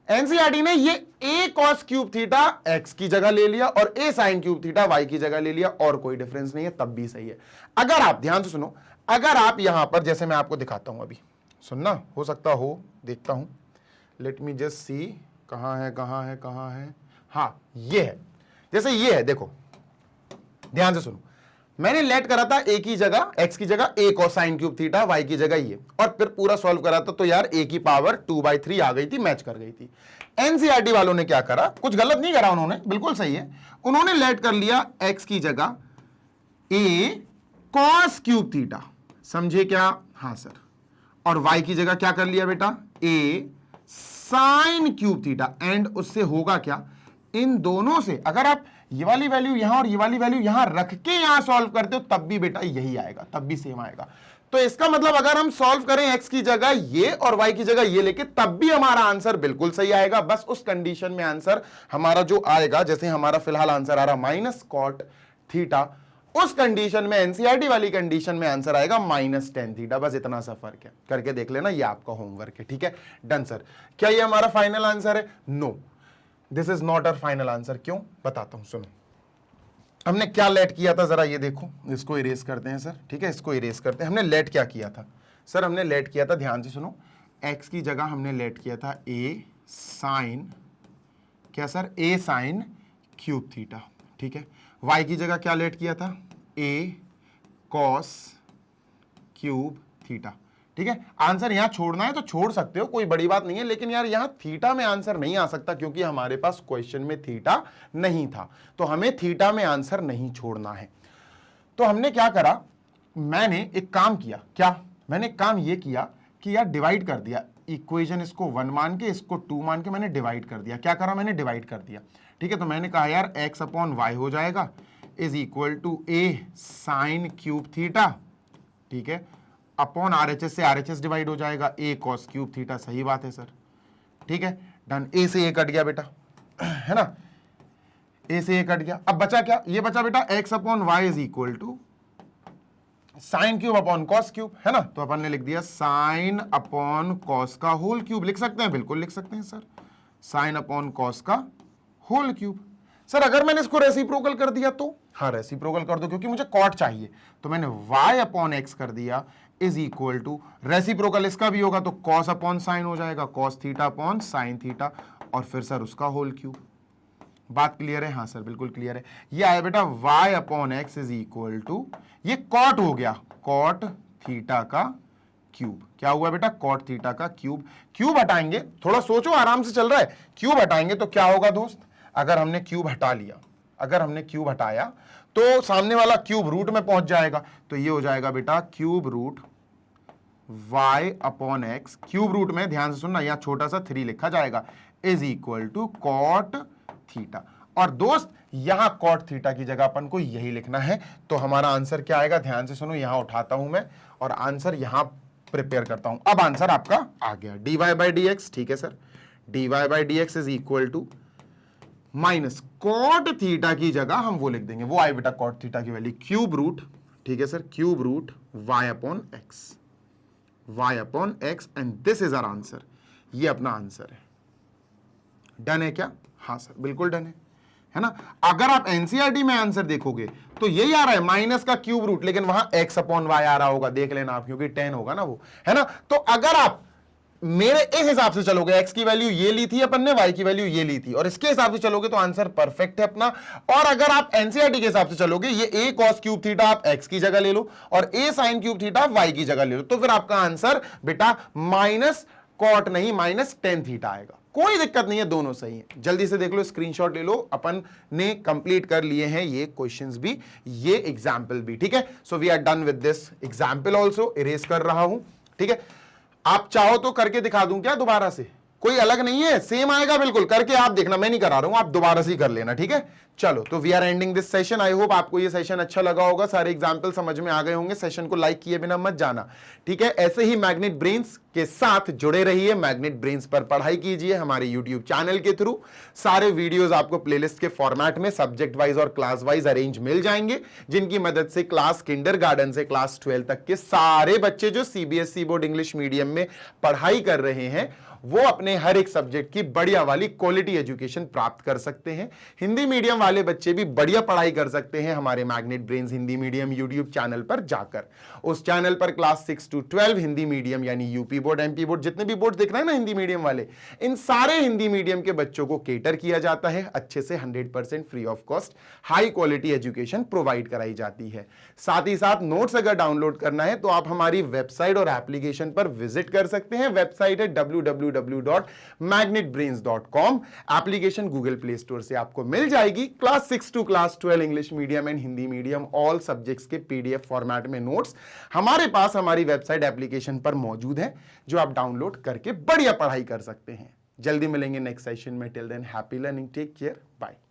S1: एनसीईआरटी ने ये a cos cube theta x की जगह ले लिया और a sine cube theta y की जगह ले लिया, और कोई डिफरेंस नहीं है, तब भी सही है। अगर आप ध्यान से सुनो, अगर आप यहां पर, जैसे मैं आपको दिखाता हूं, अभी सुनना, हो सकता हो, देखता हूं, लेट मी जस्ट सी, कहां है, कहां है, कहां है, हाँ ये है। जैसे ये है, देखो ध्यान से सुनो, मैंने लेट करा था a की जगह, x की जगह a cos sign cube theta, y की जगह ये, और फिर पूरा सॉल्व करा था, तो यार a की पावर 2/3 आ गई थी, मैच कर गई थी। एनसीईआरटी वालों ने क्या करा? कुछ गलत नहीं करा उन्होंने, बिल्कुल सही है। उन्होंने लेट कर लिया x की जगह a cos क्यूब थीटा, समझे क्या? हाँ सर। और y की जगह क्या कर लिया बेटा? a sine cube theta. And उससे होगा क्या, इन दोनों से अगर आप ये वाली वैल्यू यहां और ये वाली वैल्यू यहां रख के यहां सॉल्व करते हो, तब भी बेटा यही आएगा, तब भी सेम आएगा। तो इसका मतलब अगर हम सॉल्व करें x की जगह ये और y की जगह ये लेके, तब भी हमारा आंसर बिल्कुल सही आएगा। बस उस कंडीशन में आंसर हमारा जो आएगा, जैसे हमारा फिलहाल आंसर आ रहा माइनस कॉट थीटा, उस कंडीशन में, एनसीईआरटी वाली कंडीशन में आंसर आएगा माइनस टेन थीटा। बस इतना सा फर्क है, करके देख लेना, ये आपका होमवर्क है, ठीक है। Done sir. क्या ये हमारा फाइनल आंसर है? No, this is not our final answer. क्यों? बताता हूं, सुनो। हमने क्या लेट किया था, जरा ये देखो, इसको इरेज करते हैं सर, ठीक है, इसको इरेज करते हैं। हमने लेट क्या किया था सर? हमने लेट किया था, ध्यान से सुनो, x की जगह हमने लेट किया था a साइन, क्या sir? a sine cube theta, ठीक है। y की जगह क्या लेट किया था? a cos क्यूब थीटा, ठीक है। आंसर यहां छोड़ना है तो छोड़ सकते हो, कोई बड़ी बात नहीं है, लेकिन यार यहां थीटा में आंसर नहीं आ सकता, क्योंकि हमारे पास क्वेश्चन में थीटा नहीं था, तो हमें थीटा में आंसर नहीं छोड़ना है। तो हमने क्या करा, मैंने एक काम किया। क्या? मैंने काम ये किया कि यार डिवाइड कर दिया इक्वेशन, इसको 1 मान के, इसको 2 मान के मैंने डिवाइड कर दिया। क्या करा? मैंने डिवाइड कर दिया, ठीक है। तो मैंने कहा यार x अपॉन वाई हो जाएगा is equal to a sine cube theta, ठीक है, अपॉन RHS से RHS डिवाइड हो जाएगा, a cos क्यूब थीटा। सही बात है सर, ठीक है। डन। a से a कट गया बेटा, है ना, a से a कट गया। अब बचा क्या? ये बचा बेटा x upon y is equal to sine cube upon cos cube, है ना। तो अपन ने लिख दिया साइन अपॉन कॉस का होल क्यूब। लिख सकते हैं, बिल्कुल लिख सकते हैं सर, साइन अपॉन कॉस का होल क्यूब। सर अगर मैंने इसको रेसिप्रोकल कर दिया तो? हाँ, रेसिप्रोकल कर दो, क्योंकि मुझे कॉट चाहिए, तो मैंने y अपॉन एक्स कर दिया इज इक्वल टू, रेसिप्रोकल इसका भी होगा तो कॉस अपॉन साइन हो जाएगा, cos theta upon sine theta, और फिर सर उसका होल क्यूब। बात क्लियर है? हाँ सर, बिल्कुल क्लियर है। ये आया बेटा y upon x is equal to, ये कॉट हो गया, कॉट थीटा का क्यूब। क्या हुआ बेटा? कॉट थीटा का क्यूब। क्यूब हटाएंगे, थोड़ा सोचो, आराम से चल रहा है। क्यूब हटाएंगे तो क्या होगा दोस्त? अगर हमने क्यूब हटा लिया, अगर हमने क्यूब हटाया तो सामने वाला क्यूब रूट में पहुंच जाएगा, तो ये हो जाएगा बेटा cube root y upon x, cube root में ध्यान से सुनना, यहां छोटा सा 3 लिखा जाएगा, is equal to cot theta. और दोस्त यहां कॉट थीटा की जगह अपन को यही लिखना है, तो हमारा आंसर क्या आएगा? ध्यान से सुनो, यहां उठाता हूं मैं और आंसर यहां प्रिपेयर करता हूं। अब आंसर आपका आ गया, dy बाई डी एक्स, ठीक है sir, dy by d x is equal to minus cot theta की जगह हम वो लिख देंगे, वो आए बेटा कॉट थीटा की वैल्यू क्यूब रूट, ठीक है sir, cube root y upon x, y upon x, and this is our answer. ये अपना आंसर है। डन है क्या? हाँ सर, बिल्कुल डन है। है ना। अगर आप एनसीईआरटी में आंसर देखोगे तो यही आ रहा है माइनस का क्यूब रूट, लेकिन वहां x अपॉन वाई आ रहा होगा, देख लेना आप, क्योंकि 10 होगा ना वो, है ना। तो अगर आप मेरे इस हिसाब से चलोगे, x की वैल्यू ये ली थी अपन ने, y की वैल्यू ये ली थी, और इसके हिसाब से चलोगे तो आंसर परफेक्ट है अपना। और अगर आप एनसीईआरटी के हिसाब से चलोगे, ये a cos क्यूब थीटा आप x की जगह ले लो और a sin cube theta y की जगह ले लो, तो फिर आपका आंसर बेटा माइनस कॉट नहीं माइनस टेन थीटा आएगा। कोई दिक्कत नहीं है, दोनों सही है। जल्दी से देख लो, स्क्रीनशॉट ले लो, अपन ने कंप्लीट कर लिए हैं ये क्वेश्चंस भी, ये एग्जाम्पल भी, ठीक है। So we are done with this example also, erase कर रहा हूं, ठीक है। आप चाहो तो करके दिखा दूं क्या दोबारा से, कोई अलग नहीं है, सेम आएगा बिल्कुल, करके आप देखना, मैं नहीं करा रहा हूं, आप दोबारा से कर लेना, ठीक है। चलो, तो we are ending this session. I hope आपको ये सेशन अच्छा लगा होगा, सारे एग्जाम्पल समझ में आ गए होंगे। सेशन को लाइक किए बिना मत जाना, ठीक है। ऐसे ही मैग्नेट ब्रेन्स के साथ जुड़े रहिए, मैग्नेट ब्रेन्स पर पढ़ाई कीजिए हमारे यूट्यूब चैनल के थ्रू। सारे वीडियोस आपको प्लेलिस्ट के फॉर्मेट में सब्जेक्ट वाइज और क्लास वाइज अरेंज मिल जाएंगे, जिनकी मदद से क्लास किंडरगार्टन से क्लास 12 तक के सारे बच्चे जो सीबीएसई बोर्ड इंग्लिश मीडियम में पढ़ाई कर रहे हैं, वो अपने हर एक सब्जेक्ट की बढ़िया वाली क्वालिटी एजुकेशन प्राप्त कर सकते हैं। हिंदी मीडियम वाले बच्चे भी बढ़िया पढ़ाई कर सकते हैं हमारे magnet brains Hindi medium YouTube channel पर जाकर। उस चैनल पर क्लास 6 to 12 हिंदी मीडियम यानी यूपी बोर्ड, एमपी बोर्ड, जितने भी बोर्ड दिख रहे हैं ना हिंदी मीडियम वाले, इन सारे हिंदी मीडियम के बच्चों को केटर किया जाता है अच्छे से, 100% free of cost high quality education provide कराई जाती है। साथ ही साथ नोट्स अगर डाउनलोड करना है तो आप हमारी वेबसाइट और एप्लीकेशन पर विजिट कर सकते हैं। वेबसाइट है www.magnetbrains.com। Application Google play store से आपको मिल जाएगी। Class 6 to class 12 English medium and Hindi medium all subjects के पीडीएफ फॉर्मेट में नोट्स हमारे पास हमारी वेबसाइट एप्लीकेशन पर मौजूद है, जो आप डाउनलोड करके बढ़िया पढ़ाई कर सकते हैं। जल्दी मिलेंगे नेक्स्ट सेशन में। Till then happy learning, take care, bye.